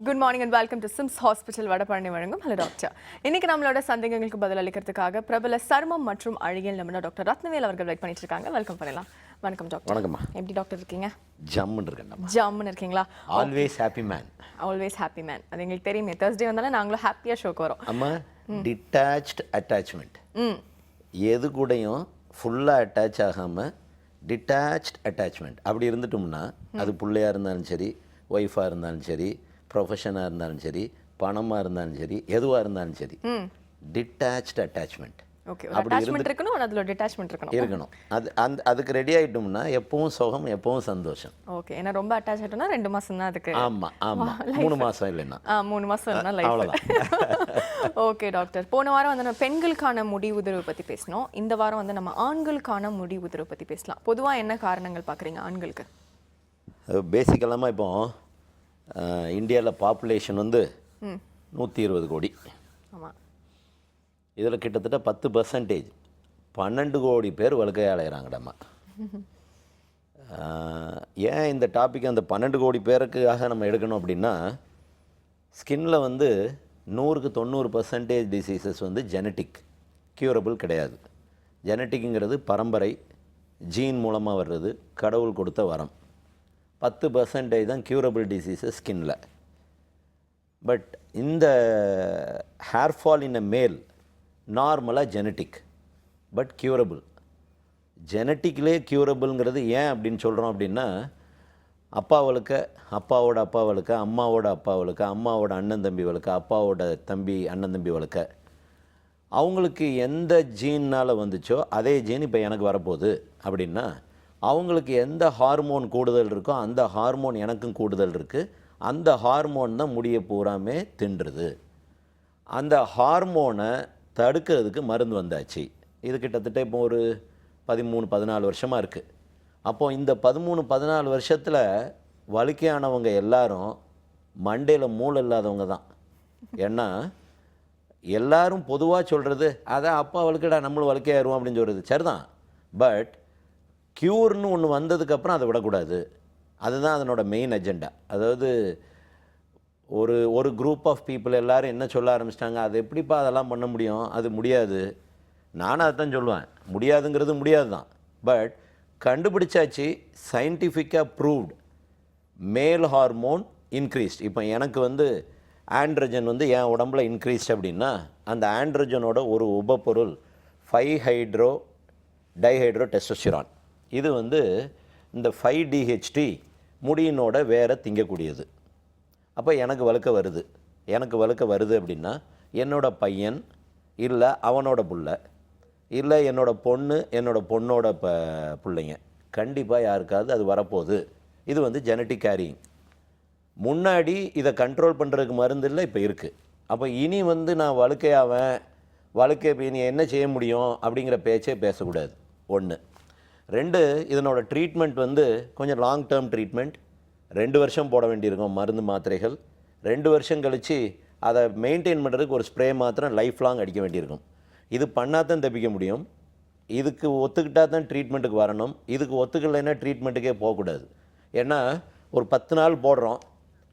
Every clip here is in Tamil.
Good morning and welcome to Sims hospital Vadapalani வழங்கும் ஹலோ டாக்டர். இன்னைக்கு நம்மளோட சந்தேகங்களுக்கு பதில் அளிக்கிறதுக்காக பிரபல சர்மம் மற்றும் அழகியல் நிபுணர் டாக்டர் ரத்னவேல் அவர்கள் வெயிட் பண்ணிட்டு இருக்காங்க. வெல்கம் பண்ணலாம். வணக்கம் டாக்டர். வணக்கம்மா. எப்படி டாக்டர் இருக்கீங்க? ஜம்முன்னு இருக்கேன். ஜம்முன்னு இருக்கீங்களா? Always happy man. Always happy man. அது எங்களுக்கு தெரியுமே. Thursday வந்தாலே நாங்களும் ஹாப்பியா ஷோக்கு வரோம். அம்மா, டிட்டாச்ட் அட்டாச்மெண்ட். எது கூடயும் ஃபுல்லாக அட்டாச் ஆகாமல் டிட்டாச்ட் அட்டாச்மெண்ட் அப்படி இருந்துட்டோம்னா அது பிள்ளையாக இருந்தாலும் சரி, ஒய்ஃபாக இருந்தாலும் சரி, ப்ரொஃபஷனாக இருந்தாலும் சரி, பணமாக இருந்தாலும் சரி, எதுவாக இருந்தாலும் சரி, டிட்டாச்ட் அட்டாச்மெண்ட். ஓகே, அட்டாச்மெண்ட் இருக்கணும், அதுல டிட்டாச்மெண்ட் இருக்கணும். அதுக்கு ரெடி ஆகிட்டோம்னா எப்பவும் சுகம், எப்பவும் சந்தோஷம். ஓகே, ஏன்னா ரொம்ப அட்டாச் ஆகிட்டோம்னா 2 மாசம் தான் அதுக்கு. ஆமாம் ஆமாம், 3 மாதம் இல்லைன்னா 3 மாசம் இல்லைன்னா லைஃப். அவ்வளோதான். ஓகே டாக்டர், போன வாரம் வந்து நம்ம பெண்களுக்கான முடி உதிர்வு பற்றி பேசினோம். இந்த வாரம் வந்து நம்ம ஆண்களுக்கான முடி உதிர்வு பற்றி பேசலாம். பொதுவாக என்ன காரணங்கள் பார்க்குறீங்க ஆண்களுக்கு? பேசிக்கலாமா, இப்போ இந்தியாவில் பாப்புலேஷன் வந்து 120 கோடி. ஆமாம். இதில் கிட்டத்தட்ட 10% 12 கோடி பேர் வழுக்கையை அலைகிறாங்கடாம்மா. ஏன் இந்த டாபிக் அந்த 12 கோடி பேருக்காக நம்ம எடுக்கணும் அப்படின்னா, ஸ்கின்ல வந்து 100க்கு 90% டிசீசஸ் வந்து ஜெனட்டிக், க்யூரபிள் கிடையாது. ஜெனட்டிக்குங்கிறது பரம்பரை, ஜீன் மூலமாக வர்றது, கடவுள் கொடுத்த வரம். 10% தான் க்யூரபிள் டிசீசஸ் ஸ்கின்ல. பட் இந்த ஹேர் ஃபால் இன் அ மேல் நார்மலாக ஜெனட்டிக், பட் க்யூரபிள். ஜெனட்டிக்லே க்யூரபிள்ங்கிறது ஏன் அப்படின்னு சொல்கிறோம் அப்படின்னா, அப்பாவளுக்கு, அப்பாவோட அப்பாவளுக்கு, அம்மாவோட அப்பாவளுக்கு, அம்மாவோட அண்ணன் தம்பி வளுக்க, அப்பாவோட தம்பி அண்ணன் தம்பி வளுக்க, அவங்களுக்கு எந்த ஜீன்னால் வந்துச்சோ அதே ஜீன் இப்போ எனக்கு வரப்போகுது அப்படின்னா, அவங்களுக்கு எந்த ஹார்மோன் கூடுதல் இருக்கோ அந்த ஹார்மோன் எனக்கும் கூடுதல் இருக்குது. அந்த ஹார்மோன் தான் முடியை பூராமே தின்றுது. அந்த ஹார்மோனை தடுக்கிறதுக்கு மருந்து வந்தாச்சு. இது கிட்டத்தட்ட இப்போ ஒரு 13-14 வருஷமாக இருக்குது. அப்போது இந்த 13-14 வருஷத்தில் வழுக்கையானவங்க எல்லாரும் மண்டையில் மூளை இல்லாதவங்க தான். ஏன்னா எல்லாரும் பொதுவாக சொல்கிறது, அதான் அப்பா வழுக்கடா நம்மளும் வழுக்கையாயிருவோம் அப்படின்னு சொல்கிறது சரிதான். பட் க்யூர்னு ஒன்று வந்ததுக்கப்புறம் அதை விடக்கூடாது. அதுதான் அதனோட மெயின் அஜெண்டா. அதாவது ஒரு குரூப் ஆஃப் பீப்புள் எல்லோரும் என்ன சொல்ல ஆரம்பிச்சிட்டாங்க, அது எப்படிப்பா அதெல்லாம் பண்ண முடியும், அது முடியாது. நானும் அதை தான் சொல்லுவேன், முடியாதுங்கிறது முடியாது தான். பட் கண்டுபிடிச்சாச்சு, சயின்டிஃபிக்காக ப்ரூவ்ட் மேல் ஹார்மோன் இன்க்ரீஸ்ட். இப்போ எனக்கு வந்து ஆண்ட்ரஜன் வந்து என் உடம்புல இன்க்ரீஸ்ட் அப்படின்னா, அந்த ஆண்ட்ரஜனோட ஒரு உபப்பொருள் 5-ஹைட்ரோ டைஹைட்ரோ டெஸ்டோஸ்டிரான். இது வந்து இந்த 5-DHT முடியினோட வேற திங்கக்கூடியது. அப்போ எனக்கு வழுக்க வருது. எனக்கு வழுக்க வருது அப்படின்னா, என்னோட பையன் இல்லை அவனோட புள்ள இல்லை என்னோட பொண்ணு என்னோட பொண்ணோட பிள்ளைங்க கண்டிப்பாக யாருக்காவது அது வரப்போகுது. இது வந்து ஜெனட்டிக் கேரியிங். முன்னாடி இதை கண்ட்ரோல் பண்ணுறதுக்கு மருந்து இல்லை, இப்போ இருக்குது. அப்போ இனி வந்து நான் வழுக்கையாவேன், வழுக்கை இனி என்ன செய்ய முடியும் அப்படிங்கிற பேச்சே பேசக்கூடாது. 1. 2, இதனோட ட்ரீட்மெண்ட் வந்து கொஞ்சம் லாங் டேர்ம் ட்ரீட்மெண்ட். 2 வருஷம் போட வேண்டியிருக்கும் மருந்து மாத்திரைகள். 2 வருஷம் கழித்து அதை மெயின்டைன் பண்ணுறதுக்கு ஒரு ஸ்ப்ரே மாத்திரம் லைஃப் லாங் அடிக்க வேண்டியிருக்கும். இது பண்ணால் தான் தப்பிக்க முடியும். இதுக்கு ஒத்துக்கிட்டால் தான் ட்ரீட்மெண்ட்டுக்கு வரணும். இதுக்கு ஒத்துக்கலைன்னா ட்ரீட்மெண்ட்டுக்கே போகக்கூடாது. ஏன்னா ஒரு 10 நாள் போடுறோம்,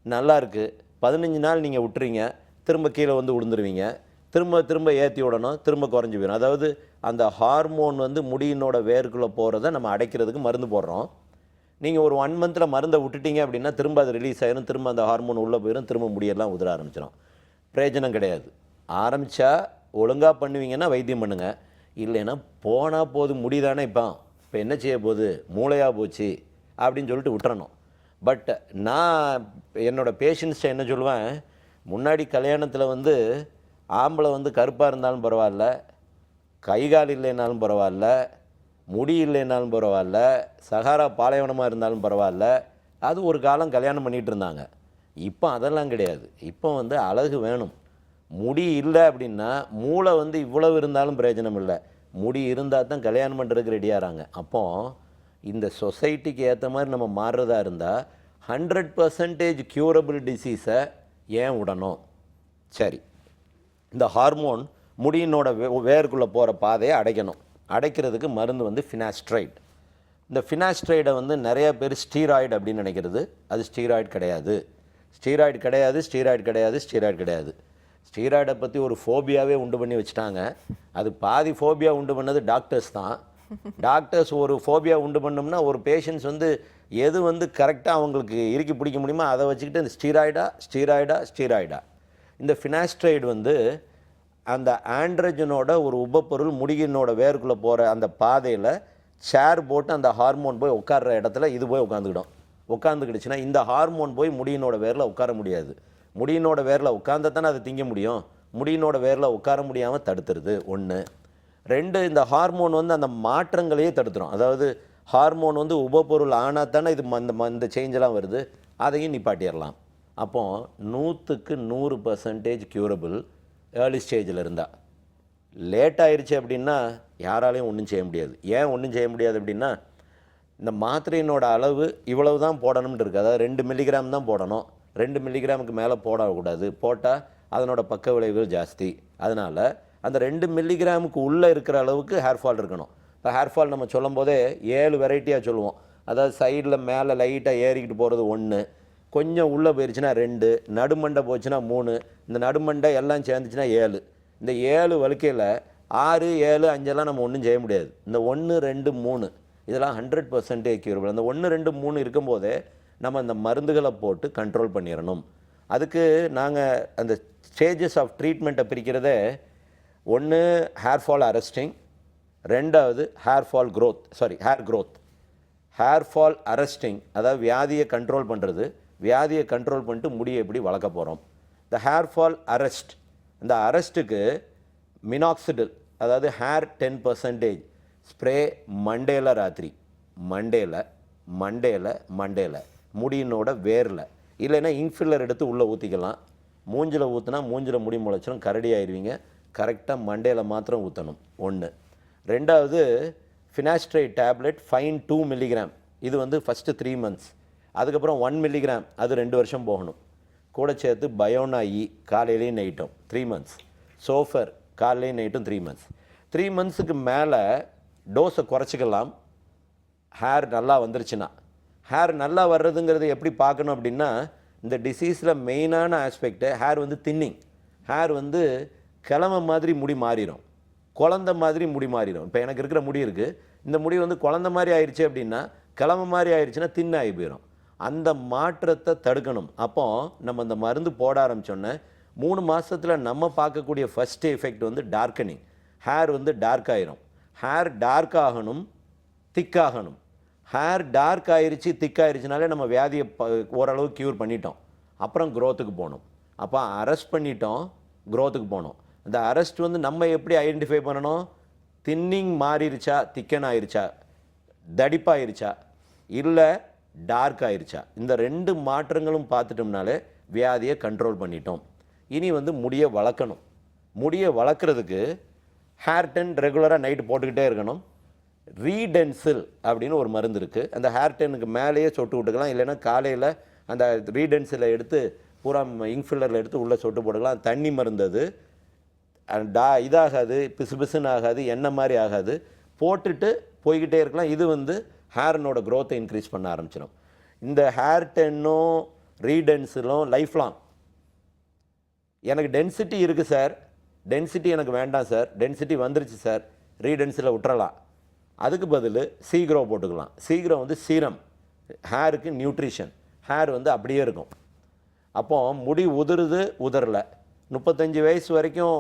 நல்லா இருக்குது. 15 நாள் நீங்கள் விட்டுறீங்க, திரும்ப கீழே வந்து விழுந்துருவீங்க. திரும்ப ஏற்றி விடணும், திரும்ப குறைஞ்சி போயிடும். அதாவது அந்த ஹார்மோன் வந்து முடியினோட வேருக்குள்ளே போகிறத நம்ம அடைக்கிறதுக்கு மருந்து போடுறோம். நீங்கள் ஒரு 1 மந்தில் மருந்தை விட்டுட்டீங்க அப்படின்னா திரும்ப அது ரிலீஸ் ஆகிடும், திரும்ப அந்த ஹார்மோன் உள்ளே போயிடும், திரும்ப முடியெல்லாம் உதிர ஆரம்பிச்சிடும். பிரயோஜனம் கிடையாது. ஆரம்பித்தா ஒழுங்காக பண்ணுவீங்கன்னா வைத்தியம் பண்ணுங்கள், இல்லைன்னா போனால் போது முடிதானே. இப்போ என்ன செய்ய போகுது, மூளையாக போச்சு அப்படின்னு சொல்லிட்டு விட்டுறணும். பட் நான் என்னோடய பேஷண்ட்ஸ்ட்டை என்ன சொல்லுவேன், முன்னாடி கல்யாணத்தில் வந்து ஆம்பளை வந்து கருப்பாக இருந்தாலும் பரவாயில்ல, கை கால் இல்லைனாலும் பரவாயில்ல, முடி இல்லைனாலும் பரவாயில்ல, சகாரா பாலைவனமாக இருந்தாலும் பரவாயில்ல, அது ஒரு காலம் கல்யாணம் பண்ணிகிட்டு இருந்தாங்க. இப்போ அதெல்லாம் கிடையாது. இப்போ வந்து அழகு வேணும். முடி இல்லை அப்படின்னா மூளை வந்து இவ்வளவு இருந்தாலும் பிரயோஜனம் இல்லை. முடி இருந்தால் தான் கல்யாணம் பண்ணுறதுக்கு ரெடியாகிறாங்க. அப்போது இந்த சொசைட்டிக்கு ஏற்ற மாதிரி நம்ம மாறுறதா இருந்தால் 100% க்யூரபிள் டிசீஸை ஏன் விடணும்? சரி, இந்த ஹார்மோன் முடியினோட வேருக்குள்ளே போகிற பாதையை அடைக்கிறதுக்கு மருந்து வந்து ஃபினாஸ்ட்ரைட். இந்த ஃபினாஸ்ட்ரைடை வந்து நிறைய பேர் ஸ்டீராய்டு அப்படின்னு நினைக்கிறது. அது ஸ்டீராய்டு கிடையாது. ஸ்டீராய்டு கிடையாது, ஸ்டீராய்டு கிடையாது, ஸ்டீராய்டு கிடையாது. ஸ்டீராய்டை பற்றி ஒரு ஃபோபியாவே உண்டு பண்ணி வச்சுட்டாங்க. அது பாதி ஃபோபியா உண்டு பண்ணது டாக்டர்ஸ் தான். டாக்டர்ஸ் ஒரு ஃபோபியா உண்டு பண்ணோம்னா ஒரு பேஷண்ட்ஸ் வந்து எது வந்து கரெக்டாக அவங்களுக்கு இறுக்கி பிடிக்க முடியுமோ அதை வச்சுக்கிட்டு இந்த ஸ்டீராய்டா. இந்த ஃபினாஸ்ட்ரைடு வந்து அந்த ஆண்ட்ரஜனோட ஒரு உபப்பொருள் முடியினோட வேருக்குள்ளே போகிற அந்த பாதையில் சேர் போட்டு அந்த ஹார்மோன் போய் உட்கார்ற இடத்துல இது போய் உட்காந்துக்கிடுச்சுன்னா இந்த ஹார்மோன் போய் முடியினோட வேரில் உட்கார முடியாது. முடியினோட வேரில் உட்கார்ந்தா தானே அதை திங்க முடியும். முடியினோட வேரில் உட்கார முடியாமல் தடுத்துருது 1. 2, இந்த ஹார்மோன் வந்து அந்த மாற்றங்களையே தடுத்துரும். அதாவது ஹார்மோன் வந்து உபப்பொருள் ஆனால் தானே இது இந்த சேஞ்செல்லாம் வருது, அதையும் நிப்பாட்டிடலாம். அப்போ 100க்கு 100% க்யூரபிள் ஏர்லி ஸ்டேஜில் இருந்தால். லேட் ஆயிடுச்சு அப்படின்னா யாராலையும் ஒன்றும் செய்ய முடியாது. ஏன் ஒன்றும் செய்ய முடியாது அப்படின்னா இந்த மாத்திரையினோட அளவு இவ்வளவு தான் போடணும்னு இருக்குது. அதாவது 2 மில்லிகிராம் தான் போடணும். 2 மில்லிகிராமுக்கு மேலே போடக்கூடாது. போட்டால் அதனோட பக்க விளைவுகள் ஜாஸ்தி. அதனால் அந்த 2 மில்லிகிராமுக்கு உள்ளே இருக்கிற அளவுக்கு ஹேர் ஃபால் இருக்கணும். இப்போ ஹேர் ஃபால் நம்ம சொல்லும் போதே 7 வெரைட்டியாக சொல்லுவோம். அதாவது சைடில் மேலே லைட்டாக ஏறிக்கிட்டு போகிறது 1, கொஞ்சம் உள்ளே போயிடுச்சுன்னா 2, நடுமண்டை போச்சுன்னா 3, இந்த நடுமண்டை எல்லாம் சேர்ந்துச்சுன்னா 7. இந்த 7 வழுக்கையில் 6, 7, 5 நம்ம ஒன்றும் செய்ய முடியாது. இந்த 1, 2, 3 இதெல்லாம் 100% க்யூரபிள். அந்த 1, 2, 3 இருக்கும்போதே நம்ம அந்த மருந்துகளை போட்டு கண்ட்ரோல் பண்ணிடணும். அதுக்கு நாங்கள் அந்த ஸ்டேஜஸ் ஆஃப் ட்ரீட்மெண்ட்டை பிரிக்கிறதே 1 ஹேர் ஃபால் அரெஸ்டிங், 2வது hair growth. Hair fall arresting அதாவது வியாதியை கண்ட்ரோல் பண்ணுறது. வியாதியை கண்ட்ரோல் பண்ணிட்டு முடியை எப்படி வளர்க்க போகிறோம். இந்த ஹேர் ஃபால் அரெஸ்ட், இந்த அரெஸ்ட்டுக்கு மினாக்சிடில் அதாவது ஹேர் 10% ஸ்ப்ரே மண்டேல ராத்திரி மண்டேல முடியினோட வேரில், இல்லைன்னா இன்ஃபில்லர் எடுத்து உள்ளே ஊற்றிக்கலாம். மூஞ்சில் ஊற்றினா மூஞ்சில் முடி முளைச்சிடும், கரடி ஆயிடுவீங்க. கரெக்டாக மண்டேல மாத்திரம் ஊற்றணும் 1. 2வது ஃபினாஸ்ட்ரைட் டேப்லெட் ஃபைன் 2 மில்லிகிராம். இது வந்து ஃபஸ்ட்டு 3 மந்த்ஸ். அதுக்கப்புறம் 1 மில்லிகிராம், அது 2 வருஷம் போகணும். கூட சேர்த்து பயோனா காலையிலையும் நைட்டும் 3 மந்த்ஸ். சோஃபர் காலையிலையும் நைட்டும் 3 மந்த்ஸ். 3 மந்த்ஸுக்கு மேலே டோஸை குறைச்சிக்கலாம். ஹேர் நல்லா வந்துருச்சுன்னா. ஹேர் நல்லா வர்றதுங்கிறது எப்படி பார்க்கணும் அப்படின்னா இந்த டிசீஸில் மெயினான ஆஸ்பெக்டு ஹேர் வந்து தின்னிங். ஹேர் வந்து கிழமை மாதிரி முடி மாறிடும், குழந்த மாதிரி முடி மாறிடும். இப்போ எனக்கு இருக்கிற முடி இருக்குது, இந்த முடி வந்து குழந்த மாதிரி ஆயிடுச்சு அப்படின்னா கிழமை மாதிரி ஆயிடுச்சுன்னா தின்னாகி போயிடும். அந்த மாற்றத்தை தடுக்கணும். அப்போ நம்ம அந்த மருந்து போட ஆரம்பித்தோன்னே 3 மாதத்தில் நம்ம பார்க்கக்கூடிய ஃபஸ்ட்டு எஃபெக்ட் வந்து டார்க்கனிங். ஹேர் வந்து டார்க் ஆயிரும். ஹேர் டார்க் ஆகணும், திக்காகணும். ஹேர் டார்க் ஆயிடுச்சு, திக்காயிருச்சுனாலே நம்ம வியாதியை ஓரளவு க்யூர் பண்ணிட்டோம். அப்புறம் க்ரோத்துக்கு போகணும். அப்போ அரெஸ்ட் பண்ணிட்டோம், க்ரோத்துக்கு போகணும். அந்த அரெஸ்ட் வந்து நம்ம எப்படி ஐடென்டிஃபை பண்ணணும்? தின்னிங் மாறிடுச்சா, திக்கன் ஆயிடுச்சா, தடிப்பாயிருச்சா, இல்லை டார்க் ஆயிடுச்சா, இந்த 2 மாற்றங்களும் பார்த்துட்டோம்னாலே வியாதியை கண்ட்ரோல் பண்ணிட்டோம். இனி வந்து முடியை வளர்க்கணும். முடியை வளர்க்குறதுக்கு ஹேர் டென் ரெகுலராக நைட்டு போட்டுக்கிட்டே இருக்கணும். ரீடென்சில் அப்படின்னு ஒரு மருந்து இருக்குது. அந்த ஹேர் டென்னுக்கு மேலேயே சொட்டு விட்டுக்கலாம், இல்லைன்னா காலையில் அந்த ரீடென்சிலை எடுத்து பூரா இன்ஃபில்லரில் எடுத்து உள்ளே சொட்டு போட்டுக்கலாம். தண்ணி மருந்து அது இதாகாது, பிசுன்னு ஆகாது, எண்ணெய் மாதிரி ஆகாது. போட்டுட்டு போய்கிட்டே இருக்கலாம். இது வந்து ஹேர்னோட க்ரோத்தை இன்க்ரீஸ் பண்ண ஆரம்பிச்சிடும். இந்த ஹேர் டென்னும் ரீடென்சிலும் லைஃப் லாங். எனக்கு டென்சிட்டி இருக்குது சார், டென்சிட்டி எனக்கு வேண்டாம் சார், டென்சிட்டி வந்துருச்சு சார், ரீடென்சில் விட்டுறலாம். அதுக்கு பதில் சீக்ரோ போட்டுக்கலாம். சீக்ரோ வந்து சீரம், ஹேருக்கு நியூட்ரிஷன். ஹேர் வந்து அப்படியே இருக்கும். அப்போ முடி உதறலை. 35 வயசு வரைக்கும்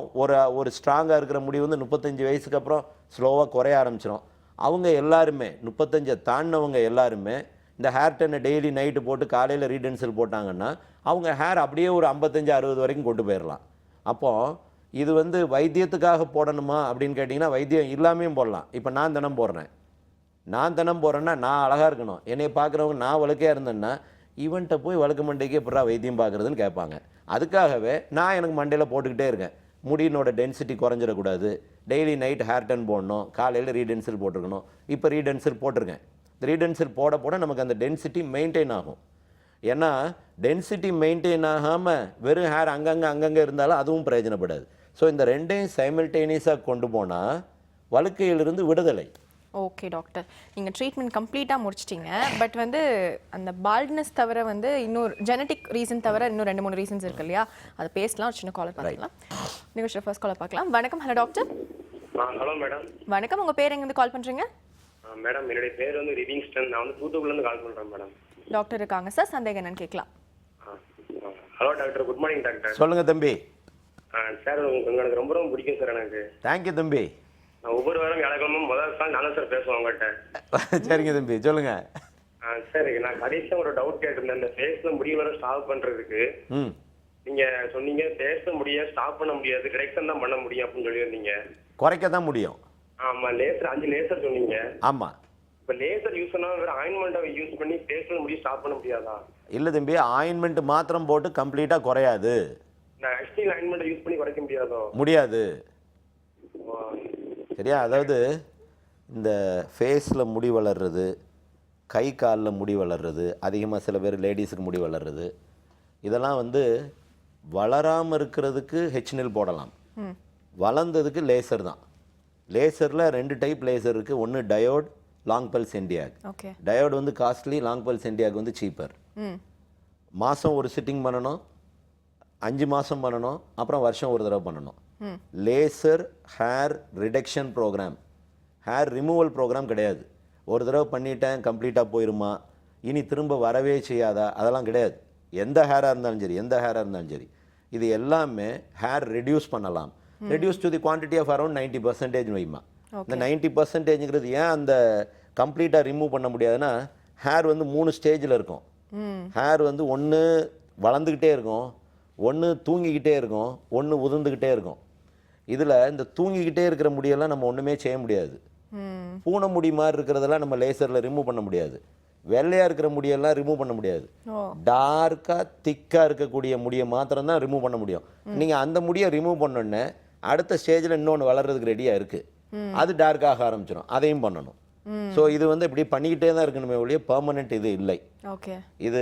ஒரு ஸ்ட்ராங்காக இருக்கிற முடி வந்து 35 வயசுக்கு அப்புறம் ஸ்லோவாக குறைய ஆரம்பிச்சிடும். அவங்க எல்லாருமே 35 தாண்டினவங்க எல்லாருமே இந்த ஹேர் டென்னை டெய்லி நைட்டு போட்டு காலையில் ரீடென்சில் போட்டாங்கன்னா அவங்க ஹேர் அப்படியே ஒரு 55-60 வரைக்கும் கொண்டு போயிடலாம். அப்போது இது வந்து வைத்தியத்துக்காக போடணுமா அப்படின்னு கேட்டிங்கன்னா வைத்தியம் இல்லாமையும் போடலாம். இப்போ நான் தினம் போடுறேன்னா நான் அழகாக இருக்கணும், என்னை பார்க்குறவங்க நான் வழுக்கையாக இருந்தேன்னா இவன்கிட்ட போய் வழுக்க மண்டைக்கு எப்படா வைத்தியம் பார்க்குறதுன்னு கேட்பாங்க. அதுக்காகவே நான் எனக்கு மண்டையில் போட்டுக்கிட்டே இருக்கேன். முடியினோட டென்சிட்டி குறைஞ்சிடக்கூடாது, டெய்லி நைட் ஹேர் டென் போடணும், காலையில் ரீடென்சில் போட்டிருக்கணும். இப்போ ரீடென்சில் போட்டிருக்கேன். ரீடென்சில் போட நமக்கு அந்த டென்சிட்டி மெயின்டைன் ஆகும். ஏன்னா டென்சிட்டி மெயின்டைன் ஆகாமல் வெறும் ஹேர் அங்கங்கே இருந்தாலும் அதுவும் பிரயோஜனப்படாது. ஸோ இந்த 2ஐயும் சைமல்டேனியஸாக கொண்டு போனால் வழுக்கையிலிருந்து விடுதலை. ஓகே டாக்டர், நீங்கள் ட்ரீட்மெண்ட் கம்ப்ளீட்டாக முடிச்சிட்டிங்க. பட் வந்து அந்த பால்ட்னஸ் தவிர வந்து இன்னொரு ஜெனட்டிக் ரீசன் தவிர இன்னும் 2-3 ரீசன்ஸ் இருக்கு இல்லையா? அதை பேசலாம். ஒரு சின்ன காலர் பார்த்துக்கலாம். நிகழ்ச்சியில் ஃபர்ஸ்ட் காலர் பார்க்கலாம். வணக்கம். Hello doctor. Hello madam. வணக்கம். உங்கள் பேர் எங்கேருந்து கால் பண்ணுறீங்க? மேடம் என்னுடைய பேர் வந்து ரிவிங்ஸ்டன். நான் வந்து தூத்துக்குடிலேருந்து கால் பண்ணுறேன் மேடம். டாக்டர் இருக்காங்க சார், சந்தேகம் என்னன்னு கேட்கலாம். Hello doctor, good morning doctor. சொல்லுங்க தம்பி. சார் உங்களுக்கு ரொம்ப ரொம்ப பிடிக்கும் சார் எனக்கு. தேங்க்யூ தம்பி. நான் ஒவ்வொரு வாரம் வியாழக்கிழமை முதல் சார் நானும் சார் பேசுவேன் உங்கள்கிட்ட. சரிங்க தம்பி, சொல்லுங்க. சார் நான் கடைசியாக ஒரு டவுட் கேட்டிருந்தேன். இந்த ஃபேஸில் முடி வர ஸ்டாப் பண்ணுறதுக்கு நீங்கள் சொன்னீங்க ஃபேஸில் முடிய ஸ்டாப் பண்ண முடியாது, கரெக்ஷன் தான் பண்ண முடியும் அப்படின்னு சொல்லியிருந்தீங்க. குறைக்க தான் முடியும். ஆமாம், லேசர் 5 லேசர் சொன்னீங்க. ஆமாம். இப்போ லேசர் யூஸ் பண்ணால் வேறு ஆயின்மெண்ட்டை யூஸ் பண்ணி ஃபேஸில் முடி ஸ்டாப் பண்ண முடியாதா? இல்லை தம்பி, ஆயின்மெண்ட் மாத்திரம் போட்டு கம்ப்ளீட்டாக குறையாது. நான் ஆக்சுவலி ஆயின்மெண்ட்டை யூஸ் பண்ணி குறைக்க முடியாதோ? முடியாது. சரியா? அதாவது இந்த ஃபேஸில் முடி வளர்றது, கை காலில் முடி வளர்றது, அதிகமாக சில பேர் லேடிஸுக்கு முடி வளர்றது, இதெல்லாம் வந்து வளராமல் இருக்கிறதுக்கு ஹெச்னில் போடலாம். வளர்ந்ததுக்கு லேசர் தான். லேசரில் 2 டைப் லேசர் இருக்குது. ஒன்று டயோட், லாங் பல்ஸ் என்டியாக். டயோட் வந்து காஸ்ட்லி, லாங் பல்ஸ் என்டியாக் வந்து சீப்பர். மாதம் ஒரு சிட்டிங் பண்ணணும், 5 மாதம் பண்ணணும், அப்புறம் வருஷம் ஒரு தடவை பண்ணணும். Laser hair reduction programme, hair removal programme கிடையாது. ஒரு தடவை பண்ணிட்டேன் கம்ப்ளீட்டாக போயிருமா, இனி திரும்ப வரவே செய்யாதா, அதெல்லாம் கிடையாது. எந்த ஹேராக இருந்தாலும் சரி இது எல்லாமே ஹேர் ரெடியூஸ் பண்ணலாம். Reduce to the quantity of around 90% வைமா. இந்த 90%ங்கிறது ஏன் அந்த கம்ப்ளீட்டாக ரிமூவ் பண்ண முடியாதுன்னா, ஹேர் வந்து 3 ஸ்டேஜில் இருக்கும். ஹேர் வந்து ஒன்று வளர்ந்துக்கிட்டே இருக்கும், ஒன்று தூங்கிக்கிட்டே இருக்கும், ஒன்று உதிர்ந்துக்கிட்டே இருக்கும். இதில் இந்த தூங்கிக்கிட்டே இருக்கிற முடியெல்லாம் நம்ம ஒன்றுமே செய்ய முடியாது. பூனை முடி மாதிரி இருக்கிறதெல்லாம் நம்ம லேசரில் ரிமூவ் பண்ண முடியாது. வெள்ளையாக இருக்கிற முடியெல்லாம் ரிமூவ் பண்ண முடியாது. டார்க்காக திக்காக இருக்கக்கூடிய முடியை மாத்திரம் தான் ரிமூவ் பண்ண முடியும். நீங்கள் அந்த முடியை ரிமூவ் பண்ணோன்னே அடுத்த ஸ்டேஜில் இன்னொன்று வளர்கிறதுக்கு ரெடியாக இருக்குது, அது டார்க்காக ஆரம்பிச்சிடும், அதையும் பண்ணணும். ஸோ இது வந்து இப்படி பண்ணிக்கிட்டே தான் இருக்கணுமே ஒழிய பெர்மனெண்ட் இது இல்லை. இது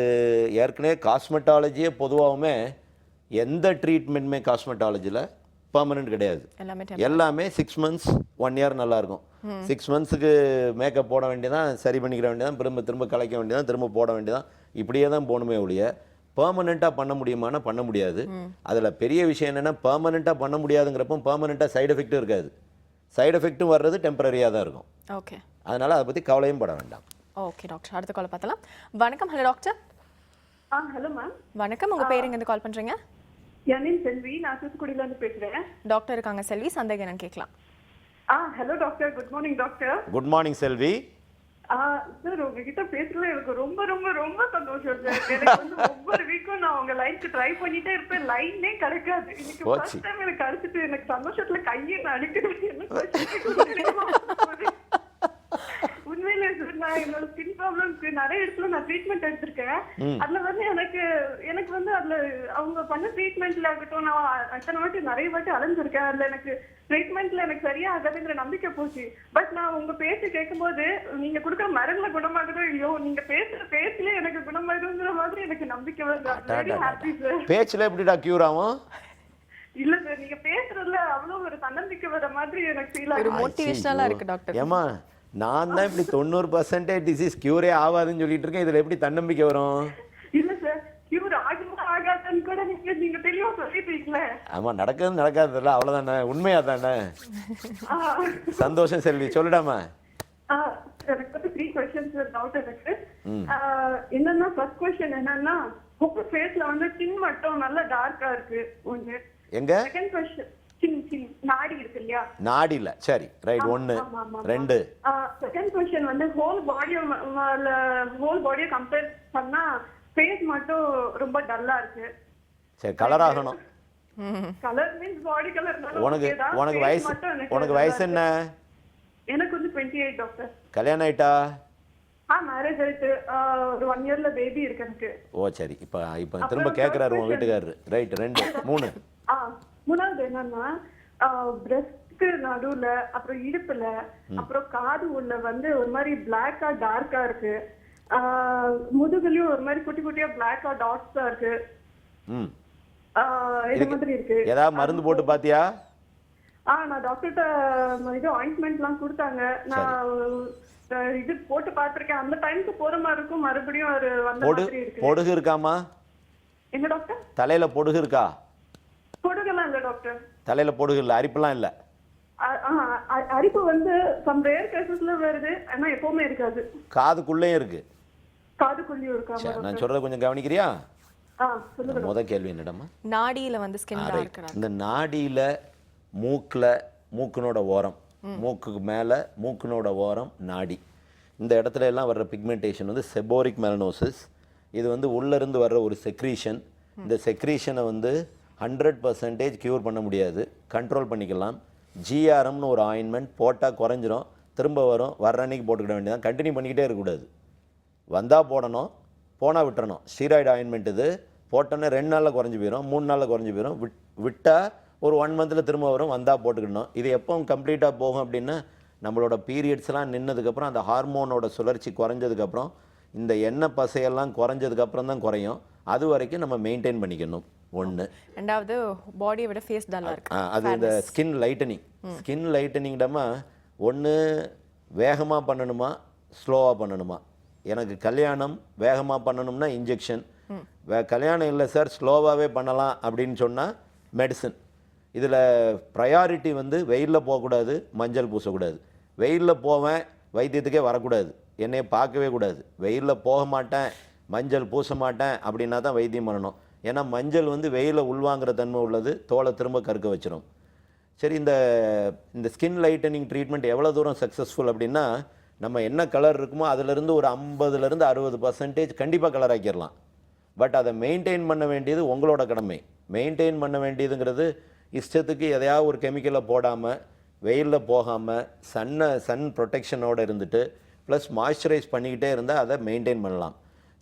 ஏற்கனவே காஸ்மெட்டாலஜியே பொதுவாகவுமே எந்த ட்ரீட்மெண்ட்டுமே காஸ்மெட்டாலஜியில் பெர்மனெண்ட் கிடையாது. எல்லாமே 6 months 1 year நல்லாயிருக்கும். 6 monthsக்கு மேக்கப் போட வேண்டியதான், சரி பண்ணிக்கிற வேண்டியதான், திரும்ப கலைக்க வேண்டியதான், திரும்ப போட வேண்டியதான், இப்படியே தான் போகணுமே ஒழிய பெர்மனெண்ட்டாக பண்ண முடியுமானா பண்ண முடியாது. அதில் பெரிய விஷயம் என்னென்னா, பெர்மனெண்ட்டாக பண்ண முடியாதுங்கிறப்போ பெர்மனெண்ட்டாக சைடு எஃபெக்ட்டும் இருக்காது. சைடு எஃபெக்ட்டும் வர்றது டெம்பரரியாக தான் இருக்கும். ஓகே, அதனால் அதை பற்றி கவலையும் பட வேண்டாம். ஓகே டாக்டர், அடுத்த கால் பார்த்தலாம். வணக்கம். Hello doctor. Hello ma'am. வணக்கம். உங்கள் பேர் எங்கேருந்து கால் பண்ணுறீங்க? என் நேம் செல்வி, நான் தூத்துக்குடியிலேருந்து பேசுகிறேன். டாக்டர் இருக்காங்க. செல்வி, சந்தேகம் என்னன்னு கேட்கலாம். Hello doctor, good morning doctor. Good morning Selvi. Sir உங்ககிட்ட பேசுறது எனக்கு ரொம்ப ரொம்ப ரொம்ப சந்தோஷம் சார். எனக்கு வந்து ஒவ்வொரு வீக்கும் நான் உங்க லைனுக்கு ட்ரை பண்ணிட்டே இருப்பேன், லைனே கிடைக்காது. இன்னைக்கு ஃபர்ஸ்ட் டைம் எனக்கு கிடைச்சிட்டு எனக்கு சந்தோஷத்துல கையை நடுக்குது. உண்மையிலே சார், நான் என்னோட ஸ்கின் ப்ராப்ளம்க்கு நிறைய இடத்துல நான் ட்ரீட்மெண்ட் எடுத்திருக்கேன். அதுல வந்து எனக்கு வந்து அதுல அவங்க பண்ண ட்ரீட்மெண்ட்ல ஆகட்டும், நான் அத்தனை வாட்டி நிறைய வாட்டி அலைஞ்சிருக்கேன். அதுல எனக்கு ட்ரீட்மெண்ட்ல எனக்கு சரியா ஆகாதுங்கிற நம்பிக்கை போச்சு. பட் நான் உங்க பேச்சு கேட்கும்போது நீங்க கொடுக்குற மருந்துல குணமாகுதோ இல்லையோ, நீங்க பேசுற பேச்சுல எனக்கு குணமாகுதுங்கிற மாதிரி எனக்கு நம்பிக்கை வருது. பேச்சுல எப்படிடா கியூர் ஆகும்? இல்ல சார், நீங்க பேசுறதுல அவ்வளவு ஒரு தன்னம்பிக்கை வர மாதிரி எனக்கு ஃபீல் ஆகுது. ஒரு மோட்டிவேஷனலா இருக்கு டாக்டர். ஏமா, நான் தான் இப்படி 90% டிசீஸ் கியூரே ஆகாதுன்னு சொல்லிட்டு இருக்கேன், இதுல எப்படி தன்னம்பிக்கை வரும்? இல்ல சார், கியூர் ஆகுமா ஆகாதுன்னு கூட நீங்க தெளிவா சொல்லிட்டீங்களே. ஆமா, நடக்காதுல்ல, அவ்வளவுதானே, உண்மையா தானே? சந்தோஷம் செல்வி, சொல்லிடாமா. எனக்கு வந்து 3 questions டவுட் இருக்கு. என்னன்னா, ஃபர்ஸ்ட் क्वेश्चन என்னன்னா, உங்க ஃபேஸ்ல வந்து சின் மட்டும் நல்ல டார்க்கா இருக்கு ஒண்ணு. எங்க? செகண்ட் क्वेश्चन, சின் நாடி இருக்கு இல்லையா? நாடில. சரி, ரைட். 1 2. செகண்ட் क्वेश्चन வந்து ஹோல் பாடியை கம்பேர் பண்ணா ஃபேஸ் மட்டும் ரொம்ப டல்லா இருக்கு. சரி, கலர் ஆகணும். கலர் மீன்ஸ் பாடி கலர். உனக்கு வயசு என்ன? எனக்கு வந்து 28 டாக்டர். கல்யாணம் ஆயிட்டா? மேரேஜ் ஆயிட்டு ஒரு 1 yearல பேபி இருக்கு எனக்கு. ஓ சரி, இப்போ திரும்ப கேக்குறாரு உங்க வீட்டுக்காரரு. ரைட். 2 3. மூணாவது என்னன்னா, பிரஸ்ட்க்கு நடுவுல, அப்புறம் இடுப்புல, அப்புறம் காது உள்ள வந்து ஒரு மாதிரி பிளாக்கா டார்க்கா இருக்கு. முதுகுலயும் ஒரு மாதிரி குட்டி குட்டியா பிளாக்கா டாட்ஸா இருக்கு. இது மாதிரி இருக்கு. ஏதாவது மருந்து போட்டு பாத்தியா? நான் டாக்டர்கிட்ட இது ஆயின்மெண்ட்லாம் கொடுத்தாங்க. நான் இது போட்டு பார்த்திருக்கேன். அந்த டைம்க்கு போற மாதிரி இருக்கும், மறுபடியும் ஒரு வந்த மாதிரி இருக்கு. பொடுகு இருக்காமா? என்ன டாக்டர்? தலையில பொடுகு இருக்கா? பொடுகெல்லாம் இல்ல டாக்டர். தலையில பொடுகு இல்லை, அரிப்பெல்லாம் இல்லை? அரிப்பு வந்து சம் ரேர் கேசஸ்ல வருது, ஆனா எப்பவுமே இருக்காது. காதுக்குள்ளேயும் இருக்கு? காதுக்குள்ளேயும் இருக்கா? நான் சொல்றத கொஞ்சம் கவனிக்கிறியா? சொல்லுங்க. முதல் கேள்வி என்னடா? நாடியில வந்து ஸ்கின் டார்க். இந்த நாடியில மூக்கில் மூக்கினோட ஓரம், மூக்குக்கு மேலே மூக்கினோட ஓரம் நாடி, இந்த இடத்துல எல்லாம் வர்ற பிக்மெண்டேஷன் வந்து செபோரிக் மெலனோசிஸ். இது வந்து உள்ளேருந்து வர்ற ஒரு செக்ரீஷன். இந்த செக்ரீஷனை வந்து 100% க்யூர் பண்ண முடியாது, கண்ட்ரோல் பண்ணிக்கலாம். ஜிஆர்எம்னு ஒரு ஆயின்மெண்ட் போட்டால் குறைஞ்சிரும், திரும்ப வரும், வர்ற அன்னைக்கு போட்டுக்கிட வேண்டியதான், கண்டினியூ பண்ணிக்கிட்டே இருக்கக்கூடாது. வந்தால் போடணும், போனால் விட்டுறணும். ஸ்டீராய்டு ஆயின்மெண்ட் இது போட்டோன்னே 2 நாளில் குறைஞ்சி போயிடும், 3 நாளில் குறைஞ்சி போயிடும். விட்டால் ஒரு 1 மந்தில் திரும்ப வரும், வந்தால் போட்டுக்கிடணும். இது எப்போ கம்ப்ளீட்டாக போகும் அப்படின்னா நம்மளோட பீரியட்ஸ்லாம் நின்னதுக்கப்புறம், அந்த ஹார்மோனோட சுழற்சி குறைஞ்சதுக்கப்புறம், இந்த எண்ணெய் பசையெல்லாம் குறைஞ்சதுக்கப்புறம் தான் குறையும். அது வரைக்கும் நம்ம மெயின்டைன் பண்ணிக்கணும். ஒன்று. ரெண்டாவது பாடியை விட ஃபேஸ் டல்லாக இருக்கு. அது இந்த ஸ்கின் லைட்டனிங். ஸ்கின் லைட்டனிங்டமா ஒன்று வேகமாக பண்ணணுமா ஸ்லோவாக பண்ணணுமா? எனக்கு கல்யாணம் வேகமாக பண்ணணும்னா இன்ஜெக்ஷன், கல்யாணம் இல்லை சார் ஸ்லோவாகவே பண்ணலாம் அப்படின்னு சொன்னால் மெடிசன். இதில் ப்ரையாரிட்டி வந்து வெயிலில் போகக்கூடாது, மஞ்சள் பூசக்கூடாது. வெயிலில் போவேன், வைத்தியத்துக்கே வரக்கூடாது, என்னைய பார்க்கவே கூடாது. வெயிலில் போக மாட்டேன், மஞ்சள் பூச மாட்டேன் அப்படின்னா தான் வைத்தியம் பண்ணணும். ஏன்னா மஞ்சள் வந்து வெயிலில் உள்வாங்கிற தன்மை உள்ளது, தோலை திரும்ப கருக்க வச்சிடும். சரி, இந்த ஸ்கின் லைட்டனிங் ட்ரீட்மெண்ட் எவ்வளோ தூரம் சக்ஸஸ்ஃபுல் அப்படின்னா, நம்ம என்ன கலர் இருக்குமோ அதிலிருந்து ஒரு 50% 60% கண்டிப்பாக கலர் ஆக்கிடலாம். பட் அதை மெயின்டைன் பண்ண வேண்டியது உங்களோட கடமை. மெயின்டைன் பண்ண வேண்டியதுங்கிறது இஷ்டத்துக்கு எதையாவது ஒரு கெமிக்கலை போடாமல், வெயிலில் போகாமல், சன் ப்ரொடெக்ஷனோடு இருந்துட்டு ப்ளஸ் மாய்ஸ்சரைஸ் பண்ணிக்கிட்டே இருந்தால் அதை மெயின்டைன் பண்ணலாம்.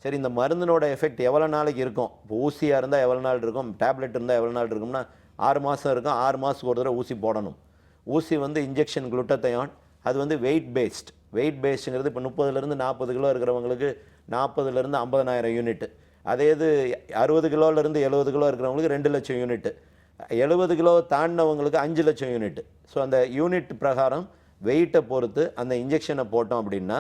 சரி, இந்த மருந்தினோட எஃபெக்ட் எவ்வளோ நாளைக்கு இருக்கும்? இப்போ ஊசியாக இருந்தால் எவ்வளோ நாள் இருக்கும், டேப்லெட் இருந்தால் எவ்வளோ நாள் இருக்கும்னா 6 மாதம் இருக்கும். 6 மாதத்துக்கு ஒரு தடவை ஊசி போடணும். ஊசி வந்து இன்ஜெக்ஷன் குளுட்டத்தையான், அது வந்து வெயிட் பேஸ்ட். வெயிட் பேஸ்டுங்கிறது இப்போ 30லேருந்து 40 கிலோ இருக்கிறவங்களுக்கு 40லேருந்து 50,000 யூனிட். அதே இது 60 கிலோலேருந்து 70 கிலோ இருக்கிறவங்களுக்கு 2 லட்சம் யூனிட். 70 கிலோ தாண்டினவங்களுக்கு 5 லட்சம் யூனிட். ஸோ அந்த யூனிட் பிரகாரம் வெயிட்டை பொறுத்து அந்த இன்ஜெக்ஷனை போட்டோம் அப்படின்னா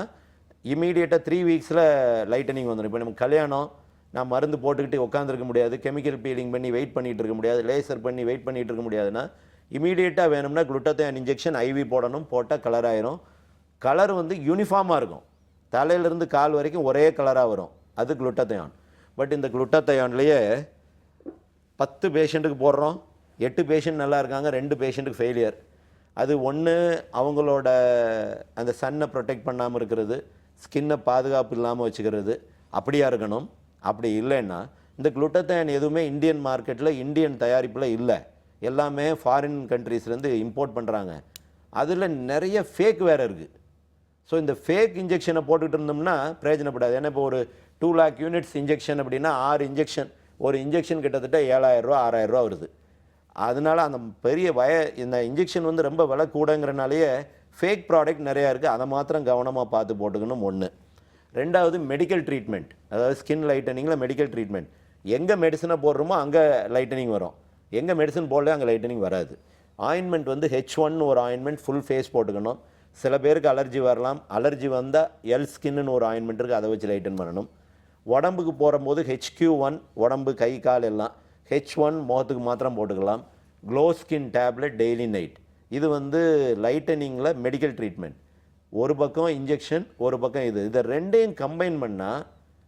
இமீடியட்டாக 3 வீக்ஸில் லைட்டனிங் வந்துடும். இப்போ நம்ம கல்யாணம், நான் மருந்து போட்டுக்கிட்டு உட்காந்துருக்க முடியாது, கெமிக்கல் பீலிங் பண்ணி வெயிட் பண்ணிகிட்டு இருக்க முடியாது, லேசர் பண்ணி வெயிட் பண்ணிகிட்டு இருக்க முடியாதுன்னா இமீடியட்டாக வேணும்னா குளுட்டத்தையான் இன்ஜெக்ஷன் ஐவி போடணும். போட்டால் கலர் ஆயிரும். கலர் வந்து யூனிஃபார்மாக இருக்கும், தலையிலேருந்து கால் வரைக்கும் ஒரே கலராக வரும். அது குளுட்டத்தையான். பட் இந்த குளுட்டத்தையான்லேயே 10 பேஷண்ட்டுக்கு போடுறோம், 8 பேஷண்ட் நல்லா இருக்காங்க, 2 பேஷண்ட்டுக்கு ஃபெயிலியர். அது ஒன்று அவங்களோட அந்த சன்னை ப்ரொடெக்ட் பண்ணாமல் இருக்கிறது, ஸ்கின்னை பாதுகாப்பு இல்லாமல் வச்சுக்கிறது, அப்படியா இருக்கணும். அப்படி இல்லைன்னா இந்த குளுட்டத்தையான் எதுவுமே இந்தியன் மார்க்கெட்டில் இந்தியன் தயாரிப்பில் இல்லை, எல்லாமே ஃபாரின் கண்ட்ரீஸ்லேருந்து இம்போர்ட் பண்ணுறாங்க. அதில் நிறைய ஃபேக் வேறு இருக்குது. ஸோ இந்த ஃபேக் இன்ஜெக்ஷனை போட்டுக்கிட்டு இருந்தோம்னா பிரயோஜனப்படாது. ஏன்னா இப்போ ஒரு 2 lakh யூனிட்ஸ் இன்ஜெக்ஷன் அப்படின்னா 6 இன்ஜெக்ஷன், ஒரு இன்ஜெக்ஷன் கிட்டத்தட்ட 7,000 ரூபா 6,000 ரூபா வருது. அதனால் அந்த பெரிய இந்த இன்ஜெக்ஷன் வந்து ரொம்ப விலை கூடங்கிறனாலேயே ஃபேக் ப்ராடக்ட் நிறையா இருக்குது. அதை மாத்திரம் கவனமாக பார்த்து போட்டுக்கணும். ஒன்று. ரெண்டாவது மெடிக்கல் ட்ரீட்மெண்ட், அதாவது ஸ்கின் லைட்டனிங்கில் மெடிக்கல் ட்ரீட்மெண்ட். எங்கே மெடிசனை போடுறோமோ அங்கே லைட்டனிங் வரும், எங்கே மெடிசன் போடல அங்கே லைட்டனிங் வராது. ஆயின்மெண்ட் வந்து H1 ஒரு ஆயின்மெண்ட் ஃபுல் ஃபேஸ் போட்டுக்கணும். சில பேருக்கு அலர்ஜி வரலாம், அலர்ஜி வந்தால் எல் ஸ்கின்னு ஒரு ஆயின்மெண்ட் இருக்குது, அதை வச்சு லைட்டன் பண்ணணும். உடம்புக்கு போடும்போது HQ1 உடம்பு கை கால் எல்லாம், H1 முகத்துக்கு மாத்திரம் போட்டுக்கலாம். Glow skin tablet daily night. இது வந்து லைட்டனிங்கில் மெடிக்கல் ட்ரீட்மெண்ட். ஒரு பக்கம் இன்ஜெக்ஷன், ஒரு பக்கம் இதை ரெண்டையும் கம்பைன் பண்ணால்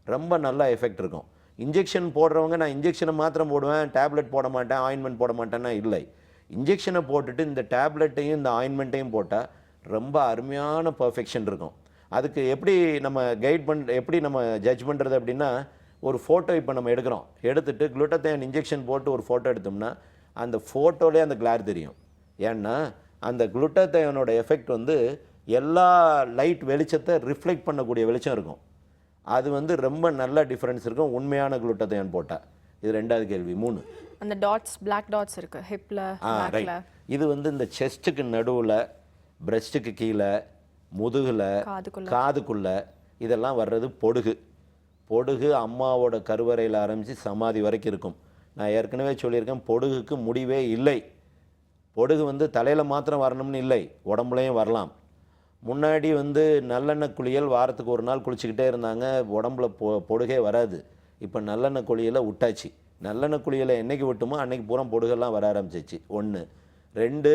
ரொம்ப நல்லா எஃபெக்ட் இருக்கும். இன்ஜெக்ஷன் போடுறவங்க நான் இன்ஜெக்ஷனை மாத்திரம் போடுவேன், டேப்லெட் போட மாட்டேன், ஆயின்மெண்ட் போட மாட்டேன்னா இல்லை. இன்ஜெக்ஷனை போட்டுட்டு இந்த டேப்லெட்டையும் இந்த ஆயின்மெண்ட்டையும் போட்டால் ரொம்ப அருமையான பர்ஃபெக்ஷன் இருக்கும். அதுக்கு எப்படி நம்ம எப்படி நம்ம ஜட்ஜ் பண்ணுறது அப்படின்னா, ஒரு ஃபோட்டோ இப்போ நம்ம எடுக்கிறோம், எடுத்துகிட்டு குளுட்டத்தையான் இன்ஜெக்ஷன் போட்டு ஒரு ஃபோட்டோ எடுத்தோம்னா அந்த ஃபோட்டோலேயே அந்த கிளார் தெரியும். ஏன்னா அந்த குளுட்டத்தையானோட எஃபெக்ட் வந்து எல்லா லைட் வெளிச்சத்தை ரிஃப்ளெக்ட் பண்ணக்கூடிய வெளிச்சம் இருக்கும். அது வந்து ரொம்ப நல்ல டிஃப்ரென்ஸ் இருக்கும் உண்மையான குளுட்டத்தையான் போட்டால். இது ரெண்டாவது கேள்வி. 3, அந்த டாட்ஸ், பிளாக் டாட்ஸ் இருக்கு ஹிப்ல, ரைட். இது வந்து இந்த செஸ்ட்டுக்கு நடுவில், பிரஸ்ட்டுக்கு கீழே, முதுகில், காதுக்குள்ளே இதெல்லாம் வர்றது பொடுகு. பொடுகு அம்மாவோட கருவறையில் ஆரம்பித்து சமாதி வரைக்கும் இருக்கும். நான் ஏற்கனவே சொல்லியிருக்கேன், பொடுகுக்கு முடிவே இல்லை. பொடுகு வந்து தலையில் மாத்திரம் வரணும்னு இல்லை, உடம்புலையும் வரலாம். முன்னாடி வந்து நல்லெண்ணெய் குளியல் வாரத்துக்கு ஒரு நாள் குளிச்சுக்கிட்டே இருந்தாங்க, உடம்புல பொடுகே வராது. இப்போ நல்லெண்ணெய் குளியலை விட்டாச்சு. நல்லெண்ணெய் குளியலை என்னைக்கு விட்டுமோ அன்னைக்கு பூரா பொடுகெல்லாம் வர ஆரம்பிச்சிச்சு. 1. 2,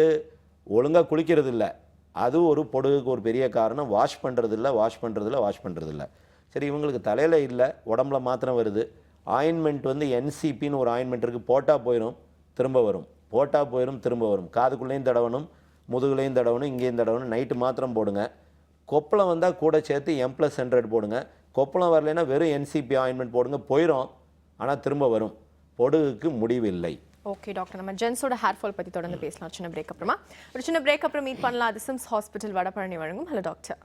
ஒழுங்காக குளிக்கிறது இல்லை, அது ஒரு பொடுகுக்கு ஒரு பெரிய காரணம். வாஷ் பண்ணுறதில்ல. சரி, இவங்களுக்கு தலையில் இல்லை, உடம்புல மாத்திரம் வருது. ஆயின்மெண்ட் வந்து என்சிபின்னு ஒரு ஆயின்மெண்ட் இருக்குது, போட்டால் போயிடும் திரும்ப வரும். காதுக்குள்ளேயும் தடவணும், முதுகுலையும் தடவணும், இங்கேயும் தடவணும். நைட்டு மாத்திரம் போடுங்க. கொப்பளம் வந்தால் கூட சேர்த்து M+100 போடுங்க. கொப்பளம் வரலைன்னா வெறும் என்சிபி ஆயின்மெண்ட் போடுங்க, போயிடும், ஆனால் திரும்ப வரும். பொடுகுக்கு முடிவில்லை. ஓகே டாக்டர், நம்ம ஜென்ஸோட ஹேர் ஃபால் பற்றி தொடர்ந்து பேசலாம். சின்ன பிரேக் அப்புறமா மீட் பண்ணலாம். அது சிம்ஸ் ஹாஸ்பிட்டல் வடபழனி வழங்கும் ஹலோ டாக்டர்.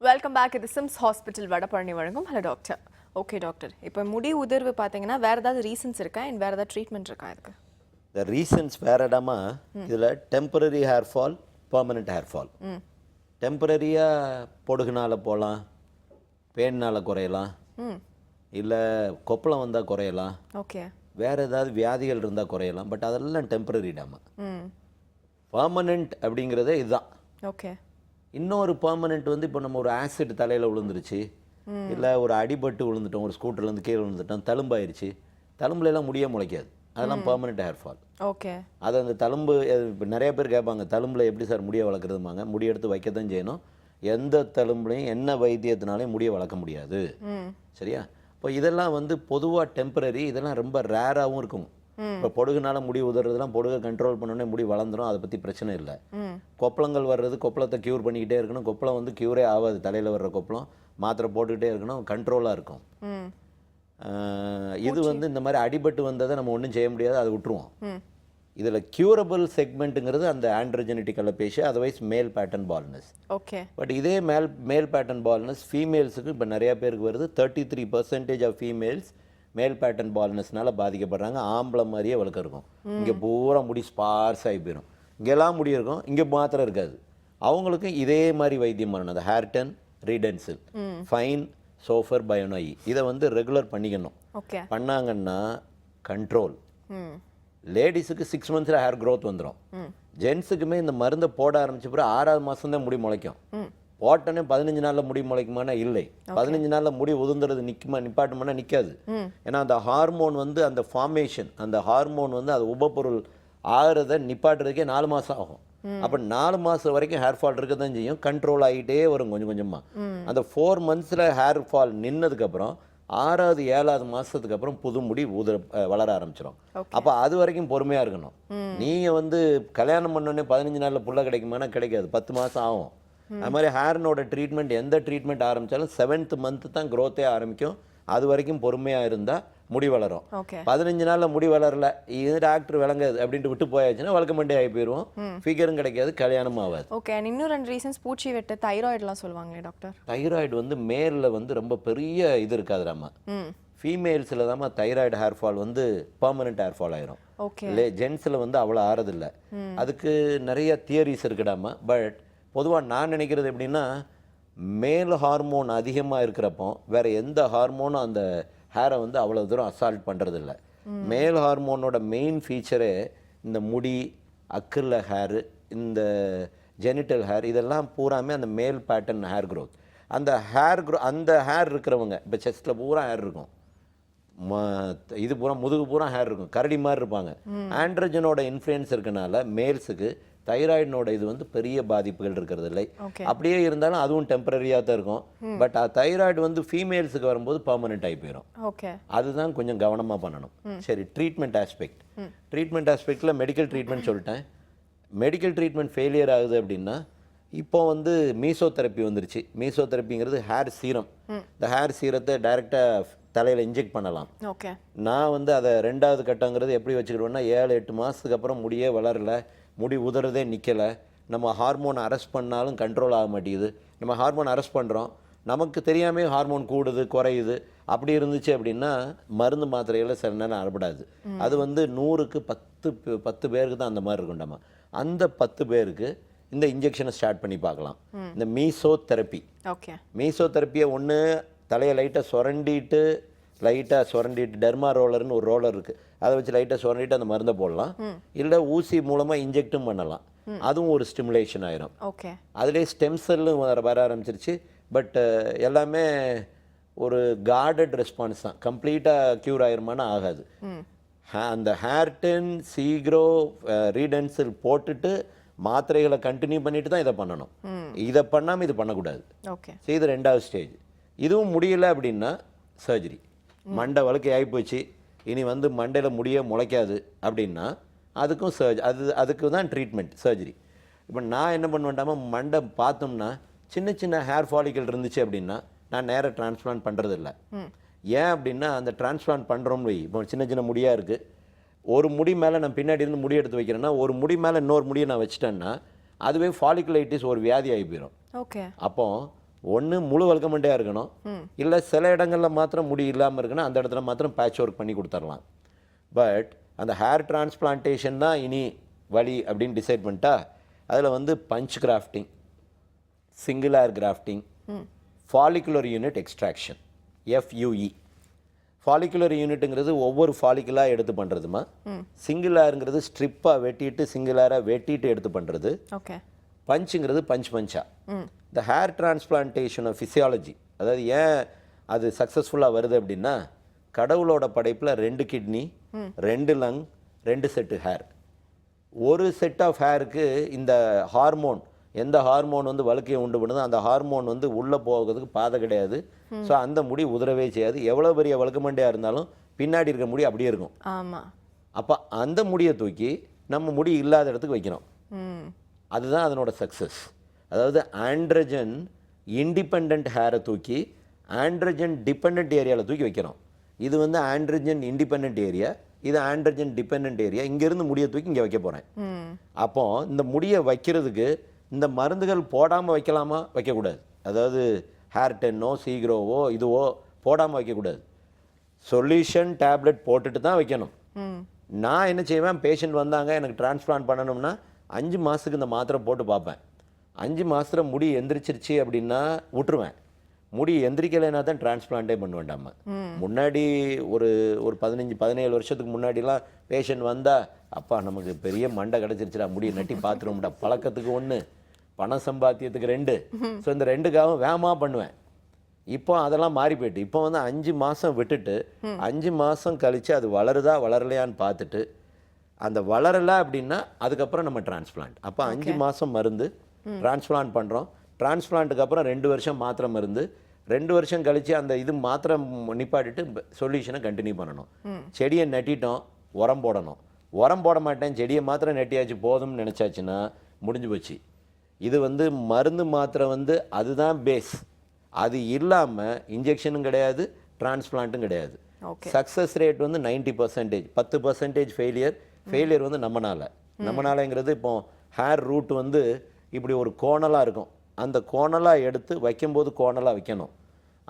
Welcome back. இது சிம்ஸ் ஹாஸ்பிட்டல் வடபழனி வழங்கும் ஹலோ டாக்டர். ஓகே டாக்டர், இப்போ முடி உதிர்வு பார்த்தீங்கன்னா வேறு ஏதாவது ரீசன்ஸ் இருக்கா அண்ட் வேறு ஏதாவது ட்ரீட்மெண்ட் இருக்கா இதுக்கு? த ரீசன்ஸ் வேறு இடமா இதில் temporary hair fall, permanent hair fall. டெம்பரரியாக பொடுகுனால் போகலாம், பேனால் குறையலாம், இல்லை கொப்பளம் வந்தால் குறையலாம், ஓகே, வேறு ஏதாவது வியாதிகள் இருந்தால் குறையலாம். பட் அதெல்லாம் டெம்பரரி டாமா. பர்மனெண்ட் அப்படிங்கிறதே இதுதான். ஓகே. இன்னொரு பர்மனெண்ட் வந்து இப்போ நம்ம ஒரு ஆசிட் தலையில் விழுந்துருச்சு, இல்லை ஒரு அடிபட்டு விழுந்துட்டோம், ஒரு ஸ்கூட்டர்லேருந்து கீழே விழுந்துட்டோம், தழும்பாயிருச்சு, தழும்புலாம் முடிய முளைக்காது, அதெல்லாம் பர்மனெண்ட் ஹேர் ஃபால். ஓகே. அது அந்த தழும்பு இப்போ நிறைய பேர் கேட்பாங்க, தழும்பில் எப்படி சார் முடிய வளர்க்குறதுமாங்க? முடி எடுத்து வைக்கத்தான் செய்யணும். எந்த தழும்புலையும் என்ன வைத்தியத்தினாலையும் முடிய வளர்க்க முடியாது. சரியா? இப்போ இதெல்லாம் வந்து பொதுவாக டெம்பரரி, இதெல்லாம் ரொம்ப ரேராகவும் இருக்கும். இப்போ பொடுகுனால முடி உதறதுலாம் பொடுகை கண்ட்ரோல் பண்ணோடனே முடி வளர்ந்துடும், அதை பற்றி பிரச்சனை இல்லை. கொப்பளங்கள் வர்றது, கொப்பளத்தை க்யூர் பண்ணிக்கிட்டே இருக்கணும். கொப்பளம் வந்து க்யூரே ஆகாது, தலையில் வர்ற கொப்பளம் மாத்திரை போட்டுக்கிட்டே இருக்கணும், கண்ட்ரோலாக இருக்கும். இது வந்து இந்த மாதிரி அடிபட்டு வந்ததை நம்ம ஒன்றும் செய்ய முடியாது, அதை விட்டுருவோம். இதில் க்யூரபிள் செக்மெண்ட்டுங்கிறது அந்த ஆண்ட்ரோஜெனட்டிக் அலோபேஷியா, அதர்வைஸ் மேல் பேட்டர்ன் பால்னஸ். ஓகே. பட் இதே மேல் பேட்டர்ன் பால்னஸ் ஃபீமேல்ஸுக்கு இப்போ நிறையா பேருக்கு வருது. 33% ஆஃப் ஃபீமேல்ஸ் மேல் பேட்டர்ன் பால்னஸ்னால பாதிக்கப்படுறாங்க. ஆம்பளை மாதிரியே வளர்க்க இருக்கும், இங்கே பூரா முடி ஸ்பார்ஸ் ஆகி போயிடும், இங்கெல்லாம் முடி இருக்கும், இங்கே மாத்திரம் இருக்காது. அவங்களுக்கும் இதே மாதிரி வைத்தியம் பண்ணணும். அந்த ஹேர்டன், ரீடென்சில், ஃபைன், சோஃபர், பயோனாயி, இதை வந்து ரெகுலர் பண்ணிக்கணும். பண்ணாங்கன்னா கண்ட்ரோல். லேடிஸுக்கு 6 மந்த்ஸில் ஹேர் க்ரோத் வந்துடும். ஜென்ஸுக்குமே இந்த மருந்தை போட ஆரம்பிச்ச பிறகு 6வது மாதம் தான் முடி முளைக்கும். போட்டோன்னே 15 நாளில் முடி முளைக்குமானா இல்லை. 15 நாளில் முடி உதிர்ந்துறது நிப்பாட்டுமானா நிற்காது. ஏன்னா அந்த ஹார்மோன் வந்து அந்த ஃபார்மேஷன், அந்த ஹார்மோன் வந்து அது உபப்பொருள் ஆகிறத நிப்பாட்டுறதுக்கே 4 மாதம் ஆகும். அப்போ 4 மாதம் வரைக்கும் ஹேர் ஃபால் இருக்க தான் செய்யும், கண்ட்ரோல் ஆகிட்டே வரும் கொஞ்சம் கொஞ்சமாக. அந்த 4 மந்த்ஸில் ஹேர் ஃபால் நின்னதுக்கப்புறம் 6வது 7வது மாதத்துக்கு அப்புறம் புது முடி வளர ஆரம்பிச்சிடும். அப்போ அது வரைக்கும் பொறுமையாக இருக்கணும். நீங்கள் வந்து கல்யாணம் பண்ணோடனே 15 நாளில் புள்ள கிடைக்குமானா கிடைக்காது, 10 மாதம் ஆகும். அது மாதிரி ஹேர்னோட ட்ரீட்மெண்ட், எந்த ட்ரீட்மெண்ட் ஆரம்பித்தாலும் 7th மந்த் தான் க்ரோத்தே ஆரம்பிக்கும். அது வரைக்கும் பொறுமையாக இருந்தால் முடி வளரும். 15 நாளில் முடி வளரல, இது டாக்டர் விளங்காது அப்படின்ட்டு விட்டு போயாச்சுன்னா வளர்க்க மண்டே ஆகி போயிடுவோம், ஃபிகரும் கிடைக்காது, கல்யாணமும் ஆகாது. ஓகே. இன்னும் 2 ரீசன்ஸ், பூச்சி வெட்டு, தைராய்டுலாம் சொல்லுவாங்களே டாக்டர்? தைராய்டு வந்து மேலில் வந்து ரொம்ப பெரிய இது இருக்காதுடாமா. ஃபீமேல்ஸில் தான் தைராய்டு ஹேர் ஃபால் வந்து பர்மனெண்ட் ஹேர் ஃபால் ஆயிரும். ஜென்ஸில் வந்து அவ்வளோ ஆறதில்லை. அதுக்கு நிறைய தியரிஸ் இருக்குடாமா. பட் பொதுவாக நான் நினைக்கிறது எப்படின்னா, மேல் ஹார்மோன் அதிகமாக இருக்கிறப்போ வேறு எந்த ஹார்மோனும் அந்த ஹேரை வந்து அவ்வளோ தூரம் அசால்ட் பண்ணுறதில்ல. மேல் ஹார்மோனோட மெயின் ஃபீச்சரே இந்த முடி, அக்கில் ஹேரு, இந்த ஜெனிட்டல் ஹேர், இதெல்லாம் பூராமே அந்த மேல் பேட்டர்ன் ஹேர் க்ரோத். அந்த ஹேர் இருக்கிறவங்க இப்போ செஸ்ட்டில் பூரா ஹேர் இருக்கும், இது பூரா முதுகு பூரா ஹேர் இருக்கும், கரடி மாதிரி இருப்பாங்க. ஆண்ட்ரோஜனோட இன்ஃப்ளூயன்ஸ் இருக்கனால மேல்ஸுக்கு தைராய்டினோட இது வந்து பெரிய பாதிப்புகள் இருக்கிறது இல்லை. அப்படியே இருந்தாலும் அதுவும் டெம்பரரியாக தான் இருக்கும். பட் தைராய்டு வந்து ஃபீமேல்ஸுக்கு வரும்போது பர்மனெண்ட் ஆகி போயிடும். அதுதான் கொஞ்சம் கவனமாக பண்ணணும். சரி, ட்ரீட்மெண்ட் ஆஸ்பெக்டில் மெடிக்கல் ட்ரீட்மெண்ட் சொல்லிட்டேன். மெடிக்கல் ட்ரீட்மெண்ட் ஃபெயிலியர் ஆகுது அப்படின்னா இப்போ வந்து மீசோதெரப்பி வந்துருச்சு. மீசோதெரப்பிங்கிறது ஹேர் சீரம். இந்த ஹேர் சீரத்தை டைரெக்டாக தலையில் இன்ஜெக்ட் பண்ணலாம். ஓகே. நான் வந்து அதை 2வது கட்டங்கிறது எப்படி வச்சுக்கிடுவேன்னா 7-8 மாதத்துக்கு அப்புறம் முடியே வளரல, முடி உதறதே நிற்கலை, நம்ம ஹார்மோன் அரெஸ்ட் பண்ணாலும் கண்ட்ரோல் ஆக மாட்டேங்குது, நம்ம ஹார்மோன் அரெஸ்ட் பண்ணுறோம், நமக்கு தெரியாமே ஹார்மோன் கூடுது குறையுது, அப்படி இருந்துச்சு அப்படின்னா மருந்து மாத்திரைகளை சில நேரம் அறப்படாது. அது வந்து 100க்கு 10 பேருக்கு தான் அந்த மாதிரி இருக்குண்டாமா. அந்த 10 பேருக்கு இந்த இன்ஜெக்ஷனை ஸ்டார்ட் பண்ணி பார்க்கலாம். இந்த மீசோ தெரப்பி. ஓகே. மீசோ தெரப்பியை ஒன்று தலையை லைட்டாக சுரண்டிட்டு டெர்மா ரோலர்னு ஒரு ரோலர் இருக்குது, அதை வச்சு லைட்டாக சுரண்டிட்டு அந்த மருந்தை போடலாம். இல்லை ஊசி மூலமாக இன்ஜெக்டும் பண்ணலாம், அதுவும் ஒரு ஸ்டிமுலேஷன் ஆயிரும். ஓகே. அதுலேயே ஸ்டெம் செல்லும் வர ஆரம்பிச்சிருச்சு. பட் எல்லாமே ஒரு கார்டட் ரெஸ்பான்ஸ் தான், கம்ப்ளீட்டாக க்யூர் ஆயிருமானா ஆகாது. அந்த ஹேர்டன் சீக்ரோ ரீடென்சில் போட்டுட்டு மாத்திரைகளை கண்டினியூ பண்ணிட்டு தான் இதை பண்ணணும். இதை பண்ணாமல் இது பண்ணக்கூடாது. ஓகே. ஸோ இது 2வது ஸ்டேஜ். இதுவும் முடியல அப்படின்னா சர்ஜரி. மண்டை வழுக்கை ஆகிப்போச்சு, இனி வந்து மண்டையில் முடிய முளைக்காது அப்படின்னா அதுக்கும் அதுக்கு தான் ட்ரீட்மெண்ட் சர்ஜரி. இப்போ நான் என்ன பண்ணுவேன்டாமா, மண்டை பார்த்தோம்னா சின்ன சின்ன ஹேர் ஃபாலிக்கல் இருந்துச்சு அப்படின்னா நான் நேராக டிரான்ஸ்பிளான்ட் பண்ணுறதில்ல. ஏன் அப்படின்னா அந்த டிரான்ஸ்பிளான்ட் பண்ணுறோம்னு வை, இப்போ சின்ன சின்ன முடியாக இருக்குது, ஒரு முடி மேலே நான் பின்னாடி இருந்து முடி எடுத்து வைக்கிறேன்னா ஒரு முடி மேலே இன்னொரு முடியை நான் வச்சிட்டேன்னா அதுவே ஃபாலிகுலைட்டிஸ் ஒரு வியாதி ஆகி போயிடும். ஓகே. அப்போ ஒன்று முழு வல்கமெண்ட்டாக இருக்கணும், இல்லை சில இடங்களில் மாத்திரம் முடி இல்லாமல் இருக்குன்னா அந்த இடத்துல மாத்திரம் பேட்ச் ஒர்க் பண்ணி கொடுத்துடலாம். பட் அந்த ஹேர் டிரான்ஸ்பிளான்டேஷன் தான் இனி வழி அப்படின்னு டிசைட் பண்ணிட்டா அதில் வந்து punch grafting, single hair grafting, follicular unit extraction, FUE. Follicular யூனிட்டுங்கிறது ஒவ்வொரு ஃபாலிகுலாக எடுத்து பண்ணுறதுமா. சிங்கிள் ஹேருங்கிறது ஸ்ட்ரிப்பாக வெட்டிட்டு சிங்கிள் ஹேராக வெட்டிட்டு எடுத்து பண்ணுறது. ஓகே. பஞ்சுங்கிறது பஞ்சா. இந்த ஹேர் டிரான்ஸ்பிளான்டேஷன் ஃபிசியாலஜி, அதாவது ஏன் அது சக்ஸஸ்ஃபுல்லாக வருது அப்படின்னா கடவுளோட படைப்பில் 2 கிட்னி, 2 லங், 2 செட்டு ஹேர். ஒரு செட் ஆஃப் ஹேருக்கு இந்த ஹார்மோன், எந்த ஹார்மோன் வந்து வழுக்கையை உண்டு பண்ணுதோ அந்த ஹார்மோன் வந்து உள்ளே போகிறதுக்கு பாதை கிடையாது. ஸோ அந்த முடி உதறவே செய்யாது. எவ்வளோ பெரிய வழுக்கமண்டையாக இருந்தாலும் பின்னாடி இருக்கிற முடி அப்படியே இருக்கும். ஆமாம். அப்போ அந்த முடியை தூக்கி நம்ம முடி இல்லாத இடத்துக்கு வைக்கிறோம். அதுதான் அதனோட சக்ஸஸ். அதாவது ஆண்ட்ரஜன் இண்டிபெண்ட் ஹேரை தூக்கி ஆண்ட்ரஜன் டிபெண்ட் ஏரியாவில் தூக்கி வைக்கிறோம். இது வந்து ஆண்ட்ரஜன் இண்டிபெண்ட் ஏரியா, இது ஆண்ட்ரஜன் டிபெண்ட் ஏரியா. இங்கேருந்து முடியை தூக்கி இங்கே வைக்க போகிறேன். அப்போ இந்த முடியை வைக்கிறதுக்கு இந்த மருந்துகள் போடாமல் வைக்கலாமா? வைக்கக்கூடாது. அதாவது ஹேர் டென்னோ சீக்ரோவோ இதுவோ போடாமல் வைக்கக்கூடாது. சொல்யூஷன் டேப்லெட் போட்டுட்டு தான் வைக்கணும். நான் என்ன செய்வேன், பேஷண்ட் வந்தாங்க எனக்கு டிரான்ஸ்பிளான்ட் பண்ணணும்னா 5 மாதத்துக்கு இந்த மாத்திரை போட்டு பார்ப்பேன். 5 மாதத்துல முடி எந்திரிச்சிருச்சு அப்படின்னா விட்டுருவேன். முடி எந்திரிக்கலைன்னா தான் டிரான்ஸ்பிளான்ட்டே பண்ண வேண்டாமா. முன்னாடி ஒரு 15-17 வருஷத்துக்கு முன்னாடிலாம் பேஷண்ட் வந்தால் அப்பா நமக்கு பெரிய மண்டை கிடச்சிருச்சுடா, முடியை நட்டி பார்த்துருவோம்டா, பழக்கத்துக்கு 1 பணம் சம்பாத்தியத்துக்கு 2. ஸோ இந்த 2க்காகவும் வேகமாக பண்ணுவேன். இப்போ அதெல்லாம் மாறி போயிட்டு இப்போ வந்து 5 மாதம் விட்டுட்டு 5 மாதம் கழித்து அது வளருதா வளரலையான்னு பார்த்துட்டு அந்த வளரலை அப்படின்னா அதுக்கப்புறம் நம்ம டிரான்ஸ்பிளான்ட். அப்போ 5 மாதம் மருந்து டிரான்ஸ்பிளான்ட் பண்ணுறோம். டிரான்ஸ்பிளான்ட்டுக்கு அப்புறம் 2 வருஷம் மாத்திரை மருந்து, 2 வருஷம் கழித்து அந்த இது மாத்திரை நிப்பாட்டிட்டு சொல்யூஷனை கண்டினியூ பண்ணணும். செடியை நட்டிட்டோம், உரம் போடணும். உரம் போட மாட்டேன், செடியை மாத்திரம் நட்டியாச்சு போதும்னு நினச்சாச்சுன்னா முடிஞ்சு போச்சு. இது வந்து மருந்து மாத்திரை வந்து அதுதான் பேஸ். அது இல்லாமல் இன்ஜெக்ஷனும் கிடையாது, டிரான்ஸ்பிளான்ட்டும் கிடையாது. சக்ஸஸ் ரேட் வந்து 90%. 10% ஃபெயிலியர் வந்து நம்மனாலங்கிறது. இப்போ ஹேர் ரூட் வந்து இப்படி ஒரு கோணலாக இருக்கும், அந்த கோணலாக எடுத்து வைக்கும்போது கோணலாக வைக்கணும்.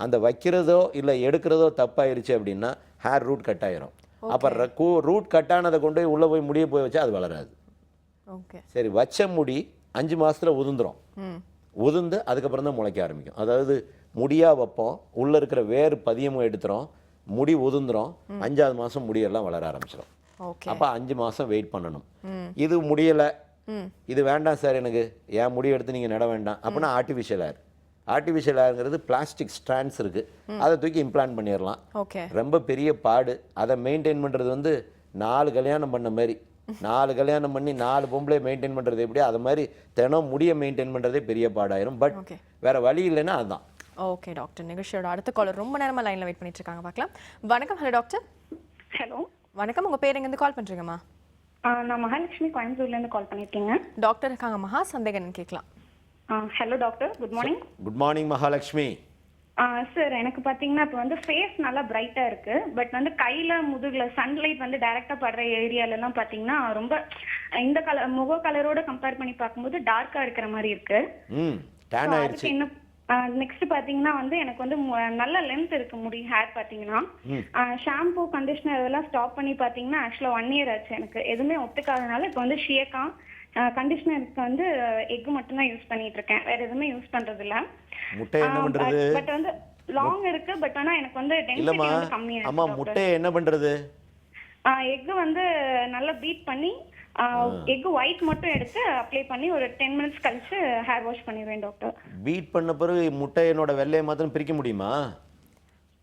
அந்த வைக்கிறதோ இல்லை எடுக்கிறதோ தப்பாயிருச்சு அப்படின்னா ஹேர் ரூட் கட் ஆயிரும். அப்போ ரூட் கட் ஆனதை கொண்டு போய் உள்ளே போய் முடிய போய் வச்சா அது வளராது. சரி, வச்ச முடி 5 மாதத்துல உதிர்ந்துடும். உதிர்ந்து அதுக்கப்புறம் தான் முளைக்க ஆரம்பிக்கும். அதாவது முடியாக வைப்போம், உள்ளே இருக்கிற வேறு பதியமும் எடுத்துரும், முடி உதிர்ந்துடும், 5ஆவது மாதம் முடியெல்லாம் வளர ஆரம்பிச்சிடும். அப்போ 5 மாதம் வெயிட் பண்ணணும். இது முடியலை, இது வேண்டாம் சார் எனக்கு, என் முடி எடுத்து நீங்கள் நட வேண்டாம் அப்படின்னா ஆர்டிஃபிஷியல் ஹேருங்கிறது பிளாஸ்டிக் ஸ்ட்ராண்ட்ஸ் இருக்குது, அதை தூக்கி இம்ப்ளான்ட் பண்ணிடலாம். ரொம்ப பெரிய பாடு. அதை மெயின்டைன் பண்ணுறது வந்து 4 கல்யாணம் பண்ண மாதிரி, 4 கல்யாணம் பண்ணி 4 பொம்பளை மெயின்டைன் பண்ணுறது எப்படி, அது மாதிரி தினம் முடிய மெயின்டைன் பண்ணுறதே பெரிய பாடாயிரும். பட் வேற வழி இல்லைன்னா அதுதான். ஓகே டாக்டர், நிகழ்ச்சியோட அடுத்த காலர் ரொம்ப நேரமாக லைனில் வெயிட் பண்ணிட்டு இருக்காங்க, பார்க்கலாம். வணக்கம். Hello doctor. ஹலோ வணக்கம், உங்கள் பேர் எங்கேருந்து கால் பண்ணுறீங்கம்மா? நான் மகாலட்சுமி கோயம்புத்தூர்லேருந்து கால் பண்ணியிருக்கீங்க. டாக்டர் இருக்காங்க மகா, சந்தேகம் கேட்கலாம். Hello doctor, good morning. Good morning Mahalakshmi. Sir எனக்கு பாத்தீங்கன்னா இப்போ வந்து ஃபேஸ் நல்லா பிரைட்டா இருக்கு. பட் வந்து கையில முதுகுல சன்லைட் வந்து டைரக்டா படுற ஏரியால எல்லாம் பாத்தீங்கன்னா ரொம்ப இந்த கலர் முக கலரோட கம்பேர் பண்ணி பார்க்கும்போது டார்க்கா இருக்கிற மாதிரி இருக்கு. டேன் So, ஆயிடுச்சு. அதுக்கு என்ன நெக்ஸ்ட் பாத்தீங்கன்னா வந்து எனக்கு வந்து நல்ல லென்த் இருக்கு முடி ஹேர் பாத்தீங்கன்னா. ஷாம்பூ கண்டிஷனர் இதெல்லாம் ஸ்டாப் பண்ணி பாத்தீங்கன்னா ஆக்சுவலா 1 இயர் ஆச்சு. எனக்கு எதுவுமே ஒத்துக்காதனால இப்போ வந்து ஷியக்கா கண்டிஷனருக்கு வந்து எக் மட்டும் தான் யூஸ் பண்ணிட்டு இருக்கேன். வேற எதுவுமே யூஸ் பண்றது இல்ல. முட்டை என்ன பண்றது? பட் வந்து லாங் இருக்கு. பட் ஆனா எனக்கு வந்து டென்சிட்டி இல்லம்மா, வந்து கம்மியா அம்மா இருக்கு. முட்டையை என்ன பண்றது? எக் வந்து நல்லா பீட் பண்ணி எக் ஒயிட் மட்டும் எடுத்து அப்ளை பண்ணி ஒரு 10 மினிட்ஸ் கழிச்சு ஹேர் வாஷ் பண்ணிடுவேன் டாக்டர். பீட் பண்ண பிறகு முட்டையோட வெள்ளையை மாத்திரம் பிரிக்க முடியுமா?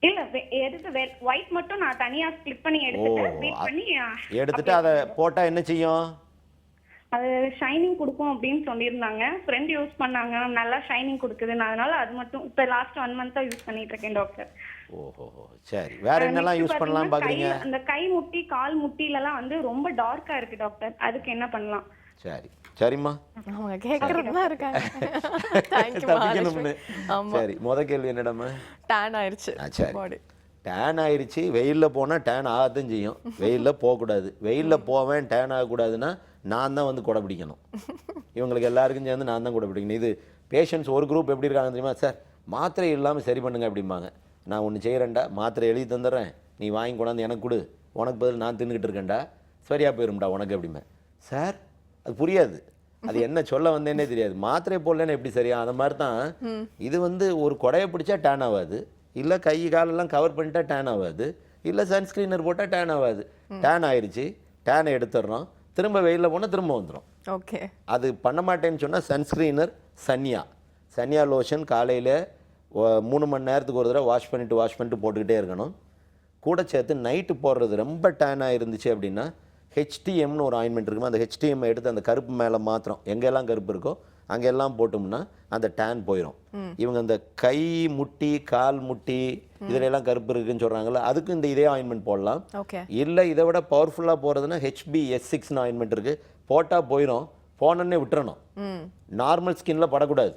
இல்ல எடுத்து ஒயிட் மட்டும் நான் தனியா ஸ்ப்ளிட் பண்ணி எடுத்துட்டு பீட் பண்ணி எடுத்துட்டு அதை போட்டா என்ன செய்யும்? அது ஷைனிங் கொடுக்கும் அப்படின்னு சொல்லியிருந்தாங்க. ஃப்ரெண்ட் யூஸ் பண்ணாங்க, நல்லா ஷைனிங் கொடுக்குது. அதனால அது மட்டும் இப்போ லாஸ்ட் 1 மந்த்தா யூஸ் பண்ணிட்டு இருக்கேன் டாக்டர். ஓஹோ, சரி. வேற என்னெல்லாம் யூஸ் பண்ணலாம் பாக்குறீங்க? அந்த கை முட்டி கால் முட்டிலலாம் வந்து ரொம்ப டார்க்கா இருக்கு டாக்டர். அதுக்கு என்ன பண்ணலாம்? சரி, சரிம்மா. அவங்க கேக்குறதுதான் இருக்காங்க. Thank you தப்பிக்கணும்னு. ஆமா. சரி, முத கேள்வி என்னடாமா? டேன் ஆயிருச்சு சரி. பாடி. டேன் ஆயிடுச்சு. வெயிலில் போனால் டேன் ஆகத்தான் செய்யும். வெயிலில் போகக்கூடாது. வெயிலில் போவேன் டேன் ஆகக்கூடாதுன்னா நான் தான் வந்து கொடை பிடிக்கணும். இவங்களுக்கு எல்லாருக்கும் சேர்ந்து நான் தான் கொடை பிடிக்கணும். இது பேஷண்ட்ஸ் ஒரு குரூப் எப்படி இருக்காங்க தெரியுமா? சார் மாத்திரை இல்லாமல் சரி பண்ணுங்க அப்படிம்பாங்க. நான் ஒன்று செய்கிறேன்டா, மாத்திரை எழுதி தந்துடுறேன், நீ வாங்கி கொண்டாந்து எனக்கு கொடு, உனக்கு பதில் நான் தின்னுக்கிட்டு இருக்கேன்டா, சரியாக போயிரும்டா உனக்கு அப்படிமே. சார் அது புரியாது, அது என்ன சொல்ல வந்தேன்னே தெரியாது. மாத்திரை போடலன்னு எப்படி சரியா? அந்த மாதிரி தான் இது வந்து ஒரு கொடையை பிடிச்சா டேன் ஆகாது, இல்லை கை காலெல்லாம் கவர் பண்ணிட்டா டேன் ஆகாது, இல்லை சன்ஸ்க்ரீனர் போட்டால் டேன் ஆகாது. டேன் ஆயிடுச்சு, டேனை எடுத்துடுறோம், திரும்ப வெயிலில் போனால் திரும்ப வந்துடும். ஓகே. அது பண்ண மாட்டேன்னு சொன்னால் சன்ஸ்க்ரீனர் சன்யா லோஷன் காலையில் 3 மணி நேரத்துக்கு ஒரு தடவை வாஷ் பண்ணிட்டு போட்டுக்கிட்டே இருக்கணும். கூட சேர்த்து நைட்டு போடுறது ரொம்ப டேனாக இருந்துச்சு அப்படின்னா ஹெச்டிஎம்னு ஒரு ஆயின்மெண்ட் இருக்குமா, அந்த ஹெச்டிஎம் எடுத்து அந்த கருப்பு மேலே மாத்திரம் எங்கெல்லாம் கருப்பு இருக்கோ அங்கெல்லாம் போட்டோம்னா அந்த டேன் போயிடும். இவங்க அந்த கை முட்டி கால் முட்டி இதுலெல்லாம் கருப்பு இருக்குன்னு சொல்கிறாங்கல்ல, அதுக்கு இந்த இதே ஆயின்மெண்ட் போடலாம். இல்லை இதை விட பவர்ஃபுல்லாக போகிறதுனா HBS6 ஆயின்மெண்ட் இருக்குது, போட்டால் போயிடும், போனோன்னே விட்டுறணும். நார்மல் ஸ்கின்ல படக்கூடாது.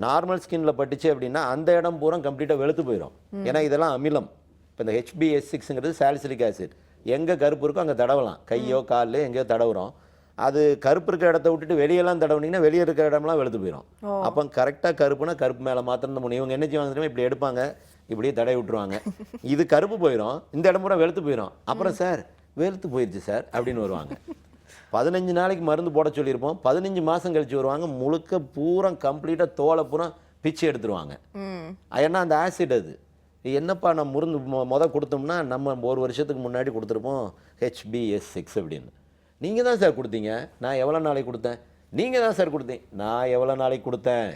நார்மல் ஸ்கின்ல பட்டுச்சு அப்படின்னா அந்த இடம் பூரா கம்ப்ளீட்டாக வெளுத்து போயிடும். ஏன்னா இதெல்லாம் அமிலம். இப்போ இந்த HBS6ங்கிறது சாலிசிலிக் ஆசிட். எங்கே கருப்பு இருக்கோ அங்கே தடவலாம், கையோ காலில் எங்கேயோ தடவுறோம். அது கருப்பு இருக்கிற இடத்த விட்டுட்டு வெளியெல்லாம் தடவுனீங்கன்னா வெளியே இருக்கிற இடம்லாம் வெளுத்து போயிடும். அப்போ கரெக்டாக கருப்புனா கருப்பு மேலே மாத்திரம் தான் முடியும். இவங்க என்ன செய்வாங்க தெரியுமா, இப்படி எடுப்பாங்க, இப்படியே தடவி விட்டுருவாங்க, இது கருப்பு போயிடும், இந்த இடம் பூரா வெளுத்து போயிடும். அப்புறம் சார் வெளுத்து போயிடுச்சு சார் அப்படின்னு வருவாங்க. 15 நாளைக்கு மருந்து போட சொல்லியிருப்போம், 15 மாதம் கழிச்சு வருவாங்க, முழுக்க பூரா கம்ப்ளீட்டாக தோலை பூரா பிச்சு எடுத்துருவாங்க. ஏன்னா அந்த ஆசிட் அது என்னப்பா நம்ம மருந்து கொடுத்தோம்னா நம்ம 1 வருஷத்துக்கு முன்னாடி கொடுத்துருப்போம் HBS6 அப்படின்னு. நீங்கள் தான் சார் கொடுத்தீங்க, நான் எவ்வளோ நாளைக்கு கொடுத்தேன்? நீங்கள் தான் சார் கொடுத்தீங்க, நான் எவ்வளோ நாளைக்கு கொடுத்தேன்?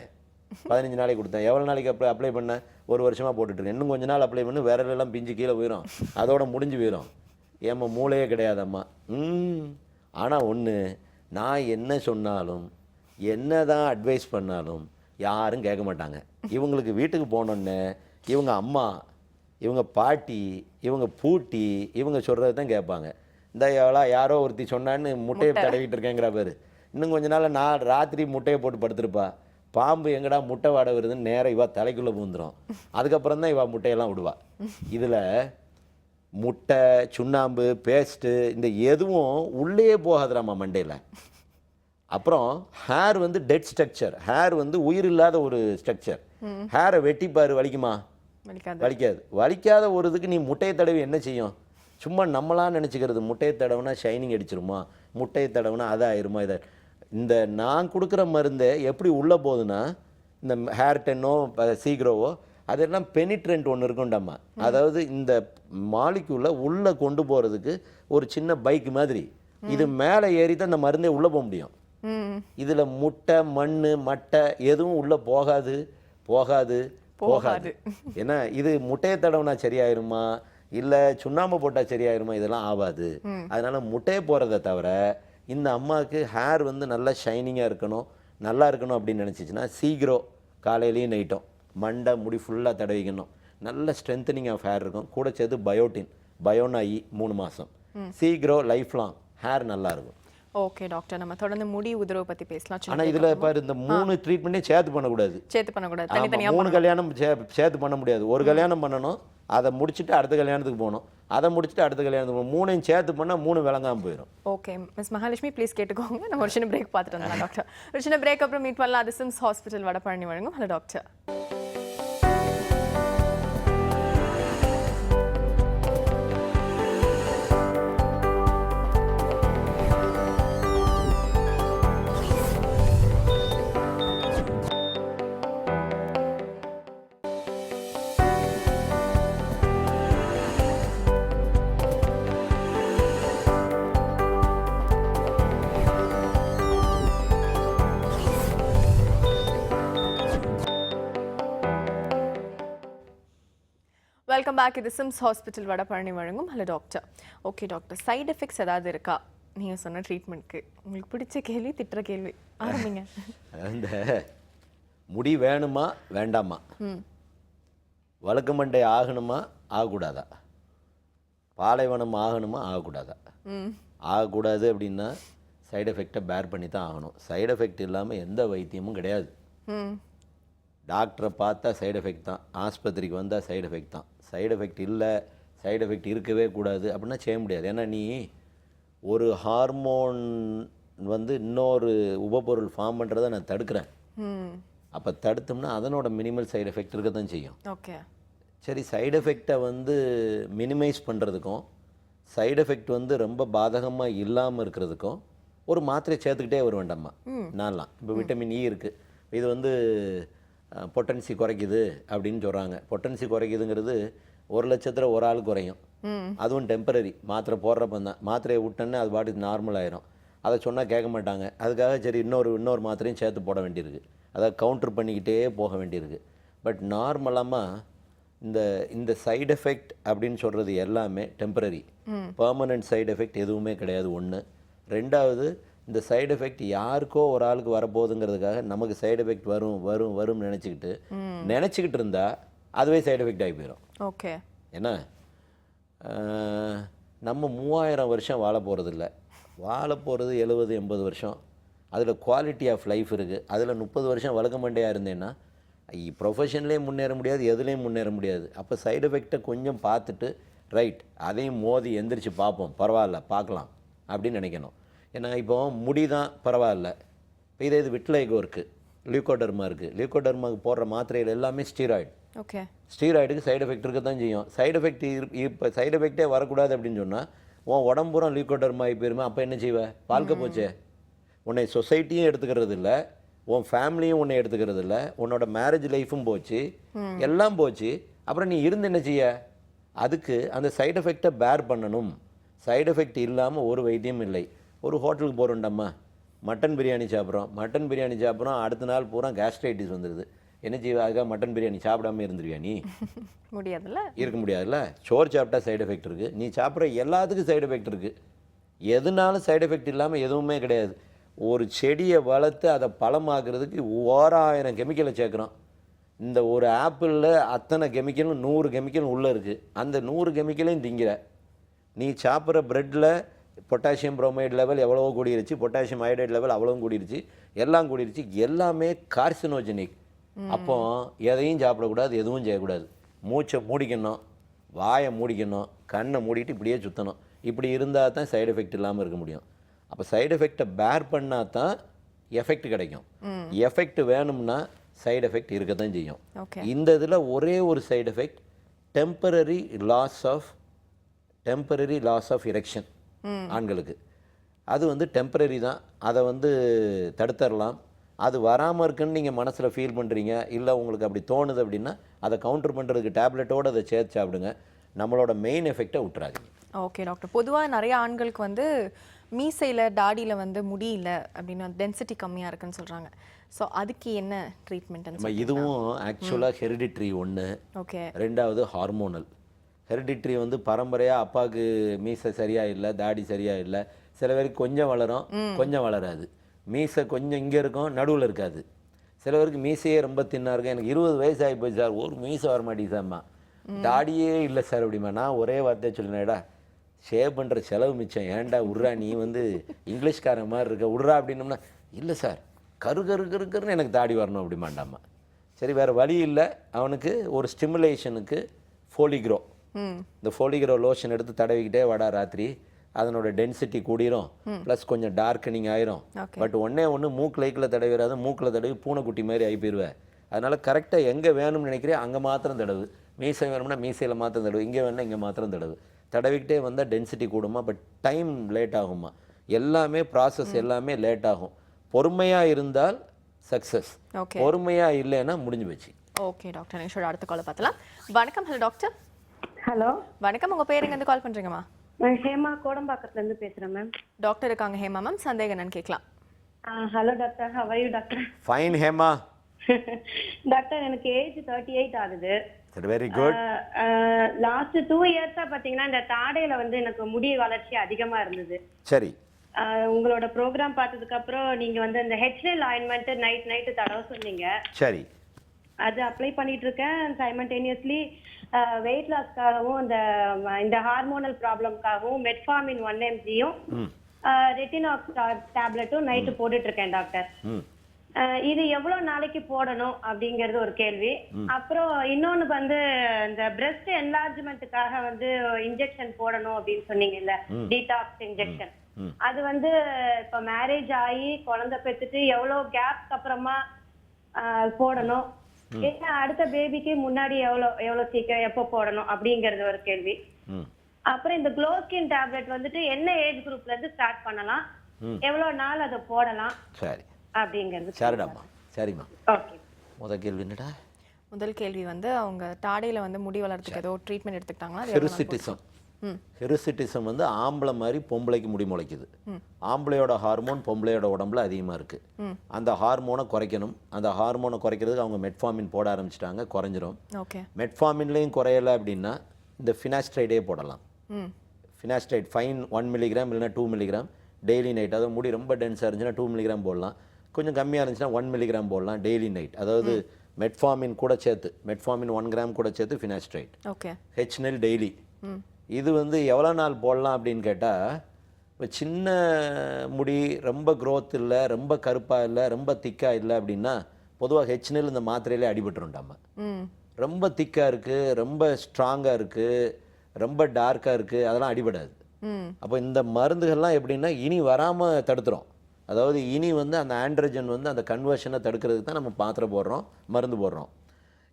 15 நாளைக்கு கொடுத்தேன். எவ்வளோ நாளைக்கு அப்ளை பண்ணேன்? 1 வருஷமாக போட்டுட்ருக்கேன். இன்னும் கொஞ்ச நாள் அப்ளை பண்ணி விரலெல்லாம் பிஞ்சு கீழே போயிடும், அதோட முடிஞ்சு போயிடும். ஏம்மா மூளையே கிடையாதம்மா. ஆனால் ஒன்று, நான் என்ன சொன்னாலும் என்ன தான் அட்வைஸ் பண்ணாலும் யாரும் கேட்க மாட்டாங்க. இவங்களுக்கு வீட்டுக்கு போனோன்னே இவங்க அம்மா, இவங்க பாட்டி, இவங்க பூட்டி, இவங்க சொல்கிறது தான் கேட்பாங்க. இந்த யாரோ ஒருத்தி சொன்னான்னு முட்டையை தடவிட்டு இருக்கேங்கிற பேர். இன்னும் கொஞ்ச நாள் நான் ராத்திரி முட்டையை போட்டு படுத்துருப்பா, பாம்பு எங்கடா முட்டை வாடை வருதுன்னு நேரம் இவா தலைக்குள்ளே பூந்துடும். அதுக்கப்புறம் தான் இவா முட்டையெல்லாம் விடுவா. இதில் முட்டை, சுண்ணாம்பு, பேஸ்ட்டு இந்த எதுவும் உள்ளே போகாதுராமா மண்டையில். அப்புறம் ஹேர் வந்து டெட் ஸ்ட்ரக்சர், ஹேர் வந்து உயிர் இல்லாத ஒரு ஸ்ட்ரக்சர். ஹேரை வெட்டிப்பாரு, வலிக்குமா? வலிக்காது. வலிக்காத ஒரு இதுக்கு நீ முட்டையை தடவி என்ன செய்யும்? சும்மா நம்மளாம் நினச்சிக்கிறது முட்டையை தடவுனா ஷைனிங் அடிச்சிருமா, முட்டையை தடவுனா அது ஆயிருமா, இதை இந்த நான் கொடுக்குற மருந்தை எப்படி உள்ளே போகுதுன்னா, இந்த ஹேர் டென்னோ சீக்ரோவோ அதெல்லாம் பெனிட்ரெண்ட் ஒன்று இருக்குண்டாமா. அதாவது இந்த மாலிக்யூலை உள்ளே கொண்டு போகிறதுக்கு ஒரு சின்ன பைக் மாதிரி இது மேலே ஏறி தான் இந்த மருந்தே உள்ளே போக முடியும். இதில் முட்டை, மண், மட்டை எதுவும் உள்ளே போகாது. ஏன்னா இது முட்டையை தடவுனா சரியாயிருமா, இல்லை சுண்ணாம்பு போட்டால் சரியாயிருமா, இதெல்லாம் ஆகாது. அதனால முட்டையை போகிறத தவிர இந்த அம்மாவுக்கு ஹேர் வந்து நல்லா ஷைனிங்காக இருக்கணும், நல்லா இருக்கணும் அப்படின்னு நினச்சிச்சின்னா சீக்ரோ காலையிலையும் நைட்டும் மண்டை முடி ஃபுல்லாக தடவிக்கணும். நல்ல ஸ்ட்ரென்தனிங் ஆஃப் ஹேர் இருக்கும். கூட சேர்த்து பயோட்டின், பயோனா 3 மாதம், சீக்ரோ லைஃப் லாங் ஹேர் நல்லா இருக்கும். ஓகே டாக்டர், நம்ம தொடர்ந்து முடி உதிரவு பத்தி பேசலாம். ஆனா இதுல பாரு, இந்த 3 ட்ரீட்மெண்ட்டே சேர்த்து பண்ணக்கூடாது. சேர்த்து பண்ணக்கூடாது, ஆமா, தனித்தனியா 3 கல்யாணம் சேர்த்து பண்ண முடியாது. ஒரு கல்யாணம் பண்ணணும், அதை முடிச்சுட்டு அடுத்த கல்யாணத்துக்கு போகணும், அதை முடிச்சுட்டு அடுத்த கல்யாணத்துக்கு போகணும். 3ஐயும் சேர்த்து பண்ணால் 3 விளங்காமல் போயிடும். ஓகே மிஸ் மகாலட்சுமி, ப்ளீஸ் கேட்டுக்கோங்க. நம்ம ஒரு சின்ன பிரேக் பார்த்துட்டு வந்தோம் டாக்டர். ஒரு சின்ன பிரேக் அப்புறம் மீட் பண்ணலாம். அது சிம்ஸ் ஹாஸ்பிட்டல் வடபழனி வழங்கும் ஹலோ டாக்டர். Welcome back. இது சிம்ஸ் ஹாஸ்பிட்டல் வடபழனி வழங்கும் hello doctor. Okay doctor, side effects ஏதாவது இருக்கா நீங்கள் சொன்ன ட்ரீட்மெண்ட்க்கு? உங்களுக்கு பிடிச்ச கேள்வி, திட்டுற கேள்வி, ஆரம்பிங்க. அந்த முடி வேணுமா வேண்டாமா, வழுக்கு மண்டை ஆகணுமா ஆகக்கூடாதா, பாலைவனம் ஆகணுமா ஆகக்கூடாதா? ஆகக்கூடாது அப்படின்னா சைடு எஃபெக்டை பேர் பண்ணி தான் ஆகணும். சைடு எஃபெக்ட் இல்லாமல் எந்த வைத்தியமும் கிடையாது. டாக்டரை பார்த்தா சைடு எஃபெக்ட் தான், ஆஸ்பத்திரிக்கு வந்தால் சைடு எஃபெக்ட் தான். சைடு எஃபெக்ட் இல்லை, சைடு எஃபெக்ட் இருக்கவே கூடாது அப்படின்னா செய்ய முடியாது. ஏன்னா நீ ஒரு ஹார்மோன் வந்து இன்னொரு உபப்பொருள் ஃபார்ம் பண்ணுறதை நான் தடுக்கிறேன். அப்போ தடுத்தோம்னா அதனோட மினிமல் சைடு எஃபெக்ட் இருக்க தான் செய்யும். ஓகே சரி, சைடு எஃபெக்டை வந்து மினிமைஸ் பண்ணுறதுக்கும் சைடு எஃபெக்ட் வந்து ரொம்ப பாதகமாக இல்லாமல் இருக்கிறதுக்கும் ஒரு மாத்திரை சேர்த்துக்கிட்டே வர வேண்டாமா? நான்லாம் இப்போ விட்டமின் இ இருக்குது, இது வந்து பொட்டன்சி குறைக்குது அப்படின்னு சொல்கிறாங்க. பொட்டன்சி குறைக்குதுங்கிறது 1,00,000 ஒரு ஆள் குறையும், அதுவும் டெம்பரரி. மாத்திரை போடுறப்ப தான், மாத்திரையை விட்டோன்னே அது பாட்டுக்கு நார்மல் ஆயிரும். அதை சொன்னால் கேட்க மாட்டாங்க. அதுக்காக சரி இன்னொரு மாத்திரையும் சேர்த்து போட வேண்டியிருக்கு, அதை கவுண்டர் பண்ணிக்கிட்டே போக வேண்டியிருக்கு. பட் நார்மலாக இந்த சைடு எஃபெக்ட் அப்படின்னு சொல்கிறது எல்லாமே டெம்பரரி. பெர்மனன்ட் சைடு எஃபெக்ட் எதுவுமே கிடையாது. ஒன்று. ரெண்டாவது, இந்த சைடு எஃபெக்ட் யாருக்கோ ஒரு ஆளுக்கு வரப்போகுதுங்கிறதுக்காக நமக்கு சைடு எஃபெக்ட் வரும்னு நினச்சிக்கிட்டு இருந்தால் அதுவே சைடு எஃபெக்ட் ஆகி போயிடும். ஓகே. ஏன்னா நம்ம 3000 வருஷம் வாழ போகிறதில்ல, வாழ போகிறது 70-80 வருஷம். அதில் குவாலிட்டி ஆஃப் லைஃப் இருக்குது. அதில் 30 வருஷம் வழுக்க மண்டையாக இருந்தேன்னா ப்ரொஃபஷன்லேயும் முன்னேற முடியாது, எதுலேயும் முன்னேற முடியாது. அப்போ சைடு எஃபெக்டை கொஞ்சம் பார்த்துட்டு ரைட் அதையும் மோதி எந்திரிச்சு பார்ப்போம், பரவாயில்ல பார்க்கலாம் அப்படின்னு நினைக்கணும். ஏன்னா இப்போ முடி தான் பரவாயில்ல, இப்போ இது விட்லைகோ இருக்குது, லியூகோடர்மா இருக்குது. லியூகோடர்மாவுக்கு போடுற மாத்திரைகள் எல்லாமே ஸ்டீராய்டு. ஓகே. ஸ்டீராய்டுக்கு சைடு எஃபெக்ட் இருக்க தான் செய்யும். சைடு எஃபெக்ட் இப்போ சைடு எஃபெக்டே வரக்கூடாது அப்படின்னு சொன்னால் உன் உடம்புறம் லியூகோடர்மா ஆகி போயிருமே. அப்போ என்ன செய்வேன்? வாழ்க்கை போச்சே. உன்னை சொசைட்டியும் எடுத்துக்கிறது இல்லை, உன் ஃபேமிலியும் உன்னை எடுத்துக்கிறது இல்லை, உன்னோட மேரேஜ் லைஃப்பும் போச்சு, எல்லாம் போச்சு. அப்புறம் நீ இருந்து என்ன செய்ய? அதுக்கு அந்த சைடு எஃபெக்டை பேர் பண்ணணும். சைடு எஃபெக்ட் இல்லாமல் ஒரு வைத்தியம் இல்லை. ஒரு ஹோட்டலுக்கு போகிறோம்டம்மா, மட்டன் பிரியாணி சாப்பிட்றோம், அடுத்த நாள் பூரா கேஸ்ட்ரைட்டிஸ் வந்துடுது. என்ன செய்வா? அதுக்காக மட்டன் பிரியாணி சாப்பிடாம இருந்துருவியா? நீ முடியாதுல்ல, இருக்க முடியாதுல்ல. சோறு சாப்பிட்டா சைடு எஃபெக்ட் இருக்குது, நீ சாப்பிட்ற எல்லாத்துக்கும் சைடு எஃபெக்ட் இருக்குது. எதுனாலும் சைடு எஃபெக்ட் இல்லாமல் எதுவுமே கிடையாது. ஒரு செடியை வளர்த்து அதை பழமாக்குறதுக்கு 1000 கெமிக்கலை சேர்க்குறோம். இந்த ஒரு ஆப்பிளில் அத்தனை கெமிக்கலும் 100 கெமிக்கலும் உள்ளே இருக்குது. அந்த 100 கெமிக்கலையும் திங்கிற. நீ சாப்பிட்ற ப்ரெட்டில் பொட்டாசியம் புரோமைடு லெவல் எவ்வளவோ கூடிருச்சு, பொட்டாசியம் அயோடைடு லெவல் அவ்வளவும் கூடிருச்சு, எல்லாம் கூடிருச்சு. எல்லாமே கார்சினோஜெனிக். அப்போ எதையும் சாப்பிடக்கூடாது, எதுவும் செய்யக்கூடாது. மூச்சை மூடிக்கணும், வாயை மூடிக்கணும், கண்ணை மூடிட்டு இப்படியே சுற்றணும். இப்படி இருந்தால் தான் சைடு எஃபெக்ட் இல்லாமல் இருக்க முடியும். அப்போ சைடு எஃபெக்டை பேர் பண்ணால் தான் எஃபெக்ட் கிடைக்கும். எஃபெக்ட் வேணும்னா சைடு எஃபெக்ட் இருக்க தான் செய்யும். இந்த இதில் ஒரே ஒரு side effect temporary loss of erection ஆண்களுக்கு. அது வந்து டெம்பரரி தான், அதை வந்து தடுத்துடலாம். அது வராமல் இருக்குன்னு நீங்கள் மனசில் ஃபீல் பண்ணுறீங்க, இல்லை உங்களுக்கு அப்படி தோணுது அப்படின்னா அதை கவுண்டர் பண்ணுறதுக்கு டேப்லெட்டோடு அதை சேர்த்து சாப்பிடுங்க. நம்மளோட மெயின் எஃபெக்டை விட்டுறாதீங்க. ஓகே டாக்டர், பொதுவாக நிறைய ஆண்களுக்கு வந்து மீசையில் தாடியில் வந்து முடியல அப்படின்னா டென்சிட்டி கம்மியாக இருக்குன்னு சொல்கிறாங்க. ஸோ அதுக்கு என்ன ட்ரீட்மெண்ட்? இதுவும் ஆக்சுவலாக ஹெரிடிட்ரி ஒன்று. ஓகே. ரெண்டாவது ஹார்மோனல். ஹெரிடிட்ரி வந்து பரம்பரையாக அப்பாவுக்கு மீசை சரியாக இல்லை, தாடி சரியாக இல்லை. சில பேருக்கு கொஞ்சம் வளரும், கொஞ்சம் வளராது. மீசை கொஞ்சம் இங்கே இருக்கும், நடுவில் இருக்காது. சில பேருக்கு மீசையே ரொம்ப தின்னா இருக்கும். எனக்கு 20 வயசு ஆகி போச்சு சார், ஒரு மீசை வர மாட்டேங்குது சார்மா, தாடியே இல்லை சார் அப்படிமா. நான் ஒரே வார்த்தையை சொல்லினேடா, ஷேவ் பண்ணுற செலவு மிச்சம், ஏன்டா உட்றா நீ வந்து இங்கிலீஷ்காரன் மாதிரி இருக்க உட்றா அப்படின்னோம்னா, இல்லை சார் கருன்னு எனக்கு தாடி வரணும் அப்படிமாண்டாமா. சரி வேறு வழி இல்லை, அவனுக்கு ஒரு ஸ்டிமுலேஷனுக்கு ஃபோலிக்ரோ, இந்த ஃபோலிக்ரோ லோஷன் எடுத்து தடவிக்கிட்டே வாடா ராத்திரி, அதனோட டென்சிட்டி கூடிரும், ப்ளஸ் கொஞ்சம் டார்க்கனிங் ஆயிரும். பட் ஒன்று மூக்கு லைக்கில் தடவிடாத, மூக்கில் தடவி பூனைக்குட்டி மாதிரி ஆகி போயிடுவேன். அதனால் கரெக்டாக எங்கே வேணும்னு நினைக்கிறேன் அங்கே மாத்திரம் தடவு, மீசை வேணும்னா மீசையில் மாத்திரம் தடவு, இங்கே வேணும்னா இங்கே மாத்திரம் தடவு. தடவிக்கிட்டே வந்தால் டென்சிட்டி கூடுமா, பட் டைம் லேட் ஆகுமா. எல்லாமே ப்ராசஸ் எல்லாமே லேட் ஆகும். பொறுமையாக இருந்தால் சக்ஸஸ், பொறுமையாக இல்லைன்னா முடிஞ்சு போச்சு. ஓகே டாக்டர், நிமிஷம் அடுத்த காலை பார்த்தலாம். வணக்கம். Hello doctor. ஹலோ வணக்கம், உங்கள் பேர் எங்கேருந்து கால் பண்ணுறீங்கம்மா? நான் ஹேமா கோடம்பாக்கத்துலேருந்து பேசுகிறேன் மேம். டாக்டர் இருக்காங்க ஹேமா மேம், சந்தேகம் என்னன்னு கேட்கலாம். Hello doctor, how are you doctor? Fine Hema. Doctor எனக்கு ஏஜ் 38 ஆகுது. Very good. லாஸ்ட் 2 இயர்ஸா பாத்தீங்கன்னா இந்த தாடையில வந்து எனக்கு முடி வளர்ச்சி அதிகமா இருந்தது. சரி. உங்களோட ப்ரோக்ராம் பார்த்ததுக்கு அப்புறம் நீங்க வந்து இந்த ஹெச்எல் ஆயின்மெண்ட் நைட் தடவை சொன்னீங்க. சரி. அது அப்ளை பண்ணிட்டு இருக்கேன். சைமல்டேனியஸ்லி வெயிட் லாஸ்க்காகவும் இந்த ஹார்மோனல் ப்ராப்ளம்காகவும் மெட்ஃபார்மின் 1 mgயும் ரெட்டினாக்ஸ் டேப்லெட்டும் நைட்டு போட்டுட்டு இருக்கேன் டாக்டர். இது எவ்வளவு நாளைக்கு போடணும் அப்படிங்கறது ஒரு கேள்வி. அப்புறம் இன்னொன்னு வந்து இந்த பிரெஸ்ட் என்லார்ஜ்மெண்ட்டுக்காக வந்து இன்ஜெக்ஷன் போடணும் அப்படின்னு சொன்னீங்கல்ல, டீடாக்ஸ் இன்ஜெக்ஷன். அது வந்து இப்ப மேரேஜ் ஆகி குழந்தை பெற்றுட்டு எவ்வளவு கேப்க்கு அப்புறமா போடணும், இல்ல அடுத்த பேபிக்கு முன்னாடி எவ்வளவு சீக்கிரம் எப்போ போடணும் அப்படிங்கறது ஒரு கேள்வி. அப்புறம் இந்த க்ளோ ஸ்கின் டேப்லெட் வந்துட்டு என்ன ஏஜ் குரூப்ல இருந்து ஸ்டார்ட் பண்ணலாம், எவ்வளவு நாள் அதை போடலாம் சரி அப்படிங்கிறது. சரிடாம்மா. சரிம்மா. ஓகே. முதல் கேள்வி என்னடா? முதல் கேள்வி வந்து அவங்க தாடையில வந்து முடி வளர்றதுக்கு ஏதோ ட்ரீட்மெண்ட் எடுத்துக்கிட்டாங்களா? ஹெரிசிட்டிசம். ஹெரிசிட்டிசம் வந்து ஆம்பளை மாதிரி பொம்பளைக்கு முடி முளைக்குது. ஆம்பளையோட ஹார்மோன் பொம்பளையோட உடம்புல அதிகமாக இருக்குது. அந்த ஹார்மோனை குறைக்கணும். அந்த ஹார்மோனை குறைக்கிறதுக்கு அவங்க மெட்ஃபார்மின் போட ஆரம்பிச்சிட்டாங்க, குறைஞ்சிரும். ஓகே. மெட்ஃபார்மின்லேயும் குறையலை அப்படின்னா இந்த ஃபினாஸ்ட்ரைடே போடலாம். ஃபினாஸ்ட்ரைட் ஃபைன் 1 mg இல்லைனா 2 mg டெய்லி நைட். அதாவது முடி ரொம்ப டென்ஸாக இருந்துச்சுன்னா 2 mg போடலாம், கொஞ்சம் கம்மியாக இருந்துச்சுன்னா 1 mg போடலாம் டெய்லி நைட். அதாவது மெட்ஃபார்மின் கூட சேர்த்து, மெட்ஃபார்மின் 1 gram கூட சேர்த்து ஃபினாஸ்ட்ரைட். ஓகே. HL daily. இது வந்து எவ்வளோ நாள் போடலாம் அப்படின்னு கேட்டால், இப்போ சின்ன முடி ரொம்ப க்ரோத் இல்லை, ரொம்ப கருப்பாக இல்லை, ரொம்ப திக்காக இல்லை அப்படின்னா பொதுவாக ஹெச்எல் இந்த மாத்திரையிலே அடிபட்டுருண்டாம. ரொம்ப திக்காக இருக்குது, ரொம்ப ஸ்ட்ராங்காக இருக்குது, ரொம்ப டார்க்காக இருக்குது, அதெல்லாம் அடிபடாது. அப்போ இந்த மருந்துகள்லாம் எப்படின்னா இனி வராமல் தடுத்துரும். அதாவது இனி வந்து அந்த ஆண்ட்ரஜன் வந்து அந்த கன்வர்ஷனை தடுக்கிறதுக்கு தான் நம்ம மாத்திரை போடுறோம், மருந்து போடுறோம்.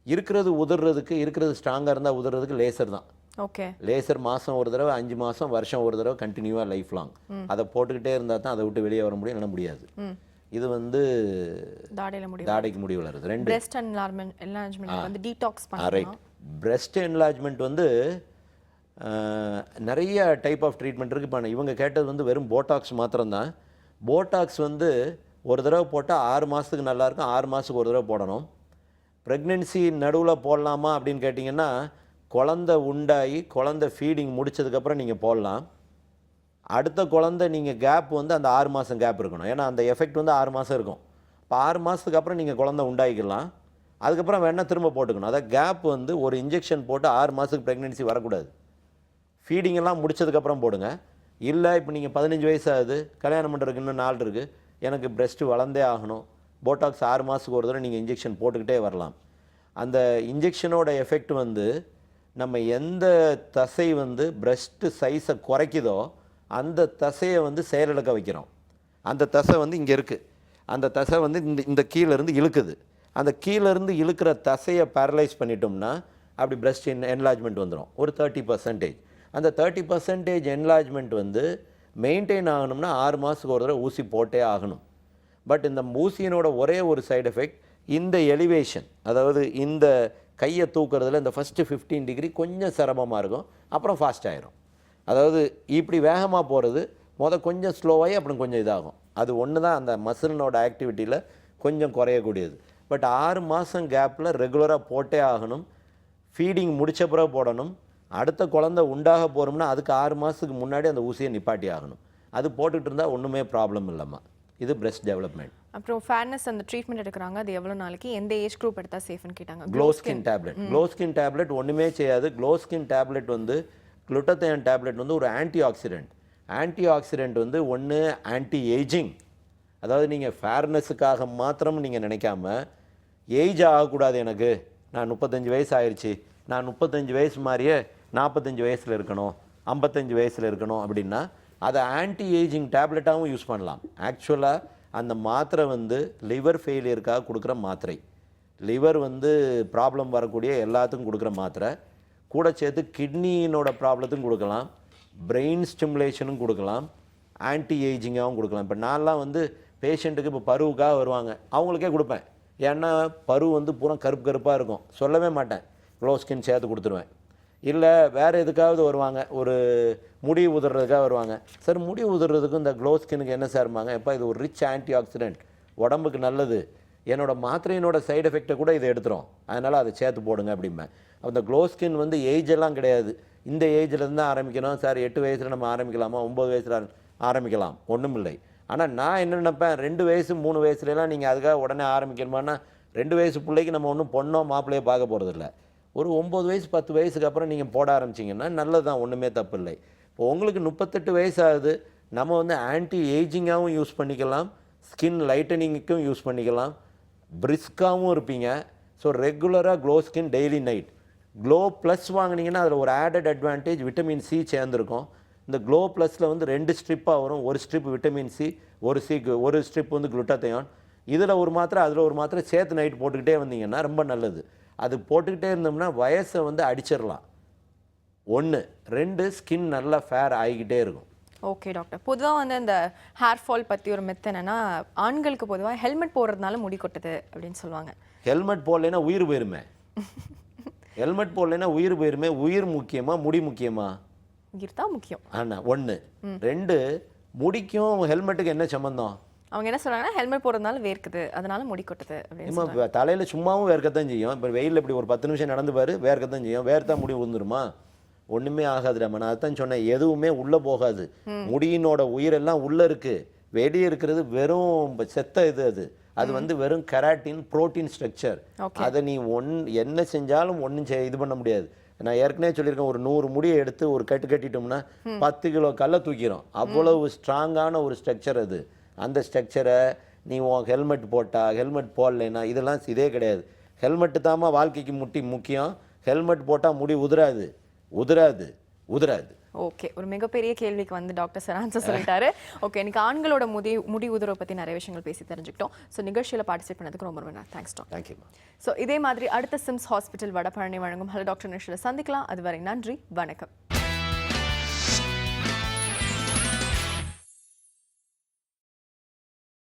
இருக்கிறது உதிர்றதுக்கு, இருக்கிறது ஸ்ட்ராங்காக இருந்தால் உதிர்றதுக்கு லேசர் தான். ஓகே. லேசர் மாதம் ஒரு தடவை, 5 மாதம், வருஷம் ஒரு தடவை கண்டினியூவாக லைஃப் லாங் அதை போட்டுக்கிட்டே இருந்தால் தான் அதை விட்டு வெளியே வர முடியும், இல்லைன்னா முடியாது. இது வந்து தாடைக்கு முடி வளருது. ரெண்டு பிரெஸ்ட் என்லார்ஜ்மென்ட் வந்து டீடாக்ஸ் பண்ணலாம். ரைட். பிரெஸ்ட் என்லார்ஜ்மெண்ட் வந்து நிறைய டைப் ஆஃப் ட்ரீட்மெண்ட் இருக்குது. இப்போ இவங்க கேட்டது வந்து வெறும் போட்டாக்ஸ் மாத்திரம்தான். போட்டாக்ஸ் வந்து ஒரு தடவை போட்டால் 6 மாதத்துக்கு நல்லாயிருக்கும், 6 மாதத்துக்கு ஒரு தடவை போடணும். ப்ரெக்னென்சி நடுவில் போடலாமா அப்படின்னு கேட்டிங்கன்னா, குழந்தை உண்டாகி குழந்தை ஃபீடிங் முடித்ததுக்கப்புறம் நீங்கள் போடலாம். அடுத்த குழந்தை நீங்கள் கேப் வந்து அந்த 6 மாதம் கேப் இருக்கணும். ஏன்னா அந்த எஃபெக்ட் வந்து 6 மாதம் இருக்கும். இப்போ 6 மாதத்துக்கு அப்புறம் நீங்கள் குழந்தை உண்டாக்கிக்கலாம், அதுக்கப்புறம் வேணால் திரும்ப போட்டுக்கணும். அதாவது கேப் வந்து ஒரு இன்ஜெக்ஷன் போட்டு 6 மாதத்துக்கு ப்ரெக்னென்சி வரக்கூடாது. ஃபீடிங் எல்லாம் முடிச்சதுக்கப்புறம் போடுங்க. இல்லை இப்போ நீங்கள் 15 வயசு ஆகுது, கல்யாணம் பண்ணுறதுக்கு இன்னும் நாள் இருக்குது, எனக்கு பிரெஸ்ட்டு வளர்ந்தே ஆகணும், போட்டாக்ஸ் 6 மாதத்துக்கு ஒரு தடவை நீங்கள் இன்ஜெக்ஷன் போட்டுக்கிட்டே வரலாம். அந்த இன்ஜெக்ஷனோட எஃபெக்ட் வந்து நம்ம எந்த தசை வந்து பிரெஸ்ட்டு சைஸை குறைக்குதோ அந்த தசையை வந்து செயலிழக்க வைக்கிறோம். அந்த தசை வந்து இங்கே இருக்குது, அந்த தசை வந்து இந்த கீழேருந்து இழுக்குது. அந்த கீழேருந்து இழுக்கிற தசையை பேரலைஸ் பண்ணிட்டோம்னா அப்படி பிரெஸ்ட் என்லார்ஜ்மெண்ட் வந்துடும் ஒரு 30%. அந்த 30% என்லார்ஜ்மெண்ட் வந்து மெயின்டைன் ஆகணும்னா 6 மாதத்துக்கு ஒரு தடவை ஊசி போட்டே ஆகணும். பட் இந்த ஊசியினோட ஒரே ஒரு சைடு எஃபெக்ட் இந்த எலிவேஷன், அதாவது இந்த கையை தூக்குறதுல இந்த ஃபஸ்ட்டு 15 டிகிரி கொஞ்சம் சிரமமாக இருக்கும், அப்புறம் ஃபாஸ்ட் ஆயிரும். அதாவது இப்படி வேகமாக போகிறது கொஞ்சம் ஸ்லோவாகி அப்புறம் கொஞ்சம் இதாகும். அது ஒன்று தான் அந்த மசிலினோட ஆக்டிவிட்டியில் கொஞ்சம் குறையக்கூடியது. பட் 6 மாதம் கேப்பில் ரெகுலராக போட்டே ஆகணும். ஃபீடிங் முடித்த பிறகு போடணும். அடுத்த குழந்தை உண்டாக போகிறோம்னா அதுக்கு 6 மாதத்துக்கு முன்னாடி அந்த ஊசியை நிப்பாட்டி ஆகணும். அது போட்டுக்கிட்டு இருந்தால் ஒன்றுமே ப்ராப்ளம் இல்லைம்மா. இது பிரெஸ்ட் டெவலப்மெண்ட். அப்புறம் ஃபேர்னஸ் அந்த ட்ரீட்மெண்ட் எடுக்கிறாங்க, அது எவ்வளோ நாளைக்கு, எந்த ஏஜ் குரூப் எடுத்தால் சேஃப்னு கேட்டாங்க. க்ளோ ஸ்கின் டேப்லெட் ஒன்றுமே செய்யாது. க்ளோ ஸ்கின் டேப்லெட் வந்து குளுட்டத்தையான் டேப்லெட் வந்து ஒரு ஆன்டி ஆக்சிடென்ட் வந்து ஒன்று ஆன்டி ஏஜிங், அதாவது நீங்கள் ஃபேர்னஸுக்காக மாத்திரம் நீங்கள் நினைக்காம ஏஜ் ஆகக்கூடாது, எனக்கு நான் 35 வயசு ஆயிடுச்சு, நான் 35 வயசு மாதிரியே 45 வயசில் இருக்கணும், 55 வயசில் இருக்கணும் அப்படின்னா அதை ஆன்டி ஏஜிங் டேப்லெட்டாகவும் யூஸ் பண்ணலாம். ஆக்சுவலாக அந்த மாத்திரை வந்து லிவர் ஃபெயிலியருக்காக கொடுக்குற மாத்திரை, லிவர் வந்து ப்ராப்ளம் வரக்கூடிய எல்லாத்துக்கும் கொடுக்குற மாத்திரை, கூட சேர்த்து கிட்னியினோட ப்ராப்ளத்துக்கும் கொடுக்கலாம், பிரெயின் ஸ்டிமுலேஷனும் கொடுக்கலாம், ஆன்டி ஏஜிங்காகவும் கொடுக்கலாம். இப்போ நான்லாம் வந்து பேஷண்ட்டுக்கு இப்போ பருவுக்காக வருவாங்க, அவங்களுக்கே கொடுப்பேன். ஏன்னா பரு வந்து பூரா கருப்பாக இருக்கும், சொல்லவே மாட்டேன், க்ளோ ஸ்கின் சேர்த்து கொடுத்துருவேன். இல்லை வேறு எதுக்காவது வருவாங்க, ஒரு முடி உதிர்றதுக்காக வருவாங்க, சார் முடி உதிர்றதுக்கும் இந்த க்ளோ ஸ்கின்னுக்கு என்ன சார்பாங்க, எப்போ இது ஒரு ரிச் ஆன்டி ஆக்சிடென்ட், உடம்புக்கு நல்லது, என்னோடய மாத்திரையினோட சைடு எஃபெக்டை கூட இதை எடுத்துரும், அதனால் அதை சேர்த்து போடுங்க அப்படிம்பேன். அந்த க்ளோ ஸ்கின் வந்து ஏஜ் எல்லாம் கிடையாது, இந்த ஏஜ்லேருந்து தான் ஆரம்பிக்கணும் சார், 8 வயசில் நம்ம ஆரம்பிக்கலாமா, 9 வயசில் ஆரம்பிக்கலாம், ஒன்றும் இல்லை. ஆனால் நான் என்ன நினைப்பேன், 2 வயசு 3 வயசுலலாம் நீங்கள் அதுக்காக உடனே ஆரம்பிக்கணுமானா 2 வயசு பிள்ளைக்கு நம்ம ஒன்றும் பொண்ணோ மாப்பிள்ளையோ பார்க்க போகிறதில்ல. ஒரு 9 வயசு 10 வயசுக்கு அப்புறம் நீங்கள் போட ஆரம்பிச்சிங்கன்னா நல்லது தான், ஒன்றுமே தப்பு இல்லை. இப்போ உங்களுக்கு 38 வயசு ஆகுது, நம்ம வந்து ஆன்டி ஏஜிங்காகவும் யூஸ் பண்ணிக்கலாம், ஸ்கின் லைட்டனிங்க்கும் யூஸ் பண்ணிக்கலாம், பிரிஸ்காகவும் இருப்பீங்க. ஸோ ரெகுலராக glow skin daily night glow plus வாங்கினீங்கன்னா அதில் ஒரு ஆடட் அட்வான்டேஜ் விட்டமின் சி சேர்ந்துருக்கும். இந்த க்ளோ ப்ளஸில் வந்து 2 ஸ்ட்ரிப்பாக வரும், ஒரு ஸ்ட்ரிப் விட்டமின் சி, ஒரு ஸ்ட்ரிப் வந்து குளுட்டத்தையான், இதில் ஒரு மாத்திரை அதில் ஒரு மாத்திரை சேர்த்து நைட் போட்டுக்கிட்டே வந்தீங்கன்னா ரொம்ப நல்லது. அது போட்டுக்கிட்டே இருந்தோம்னா வயசை வந்து அடிச்சிடலாம். 1 2 ஸ்கின் நல்லா ஃபேர் ஆகிக்கிட்டே இருக்கும். ஓகே டாக்டர், பொதுவாக வந்து இந்த ஹேர் ஃபால் பற்றி ஒரு மெத் என்னன்னா, ஆண்களுக்கு பொதுவாக ஹெல்மெட் போடுறதுனால முடி கொட்டுது அப்படின்னு சொல்லுவாங்க. ஹெல்மெட் போடலைன்னா உயிர் போயிருமே, ஹெல்மெட் போடலைன்னா உயிர் போயிருமே. உயிர் முக்கியமா முடி முக்கியமா? உயிர் தான் முக்கியம். ஆனா 1 2 முடிக்கும் ஹெல்மெட்டுக்கு என்ன சம்பந்தம்? அவங்க என்ன சொல்றாங்கன்னா ஹெல்மெட் போடுறதுனால வேர்க்குது, அதனால முடி கொட்டுது அப்படின்னு. தலையில சும்மாவும் வேர்க்கத்தான் செய்யும். இப்போ வெயிலில் இப்படி ஒரு 10 நிமிஷம் நடந்து பாரு, வேர்க்கத்தான் செய்யும். வேர்த்தா முடி விழுந்துருமா? ஒண்ணுமே ஆகாதுடா. நான் அதான் சொன்னேன், எதுவுமே உள்ள போகாது. முடியினோட உயிரெல்லாம் உள்ள இருக்கு, வெளியே இருக்கிறது வெறும் செத்த அது அது வந்து வெறும் கெராட்டின் புரோட்டீன் ஸ்ட்ரக்சர். அதை நீ என்ன செஞ்சாலும் ஒன்றும் இது பண்ண முடியாது. நான் ஏற்கனவே சொல்லியிருக்கேன், ஒரு 100 முடியை எடுத்து ஒரு கட்டிட்டோம்னா 10 கிலோ கல்லை தூக்கிறோம். அவ்வளவு ஸ்ட்ராங்கான ஒரு ஸ்ட்ரக்சர் அது. அந்த ஸ்ட்ரக்சரை நீ உன் ஹெல்மெட் போட்டா, ஹெல்மெட் போடலைன்னா இதெல்லாம் இதே கிடையாது. ஹெல்மெட்டு தாமா வாழ்க்கைக்கு முக்கியம். ஹெல்மெட் போட்டால் முடி உதிராது. ஓகே, ஒரு மிகப்பெரிய கேள்விக்கு வந்து டாக்டர் சார் ஆன்சர் சொல்லிட்டாரு. ஓகே, இன்னைக்கு ஆண்களோட முடி உதிரவை பற்றி நிறைய விஷயங்கள் பேசி தெரிஞ்சுக்கிட்டோம். ஸோ நிகழ்ச்சியில் பார்ட்டிசிபேட் பண்ணதுக்கு ரொம்ப ரொம்ப தேங்க்ஸ் டாக்டர். தேங்க்யூ. ஸோ இதே மாதிரி அடுத்த சிம்ஸ் ஹாஸ்பிட்டல் வடபழனி வழங்கும் ஹலோ டாக்டர் நிகழ்ச்சியில் சந்திக்கலாம். அதுவரை நன்றி, வணக்கம்.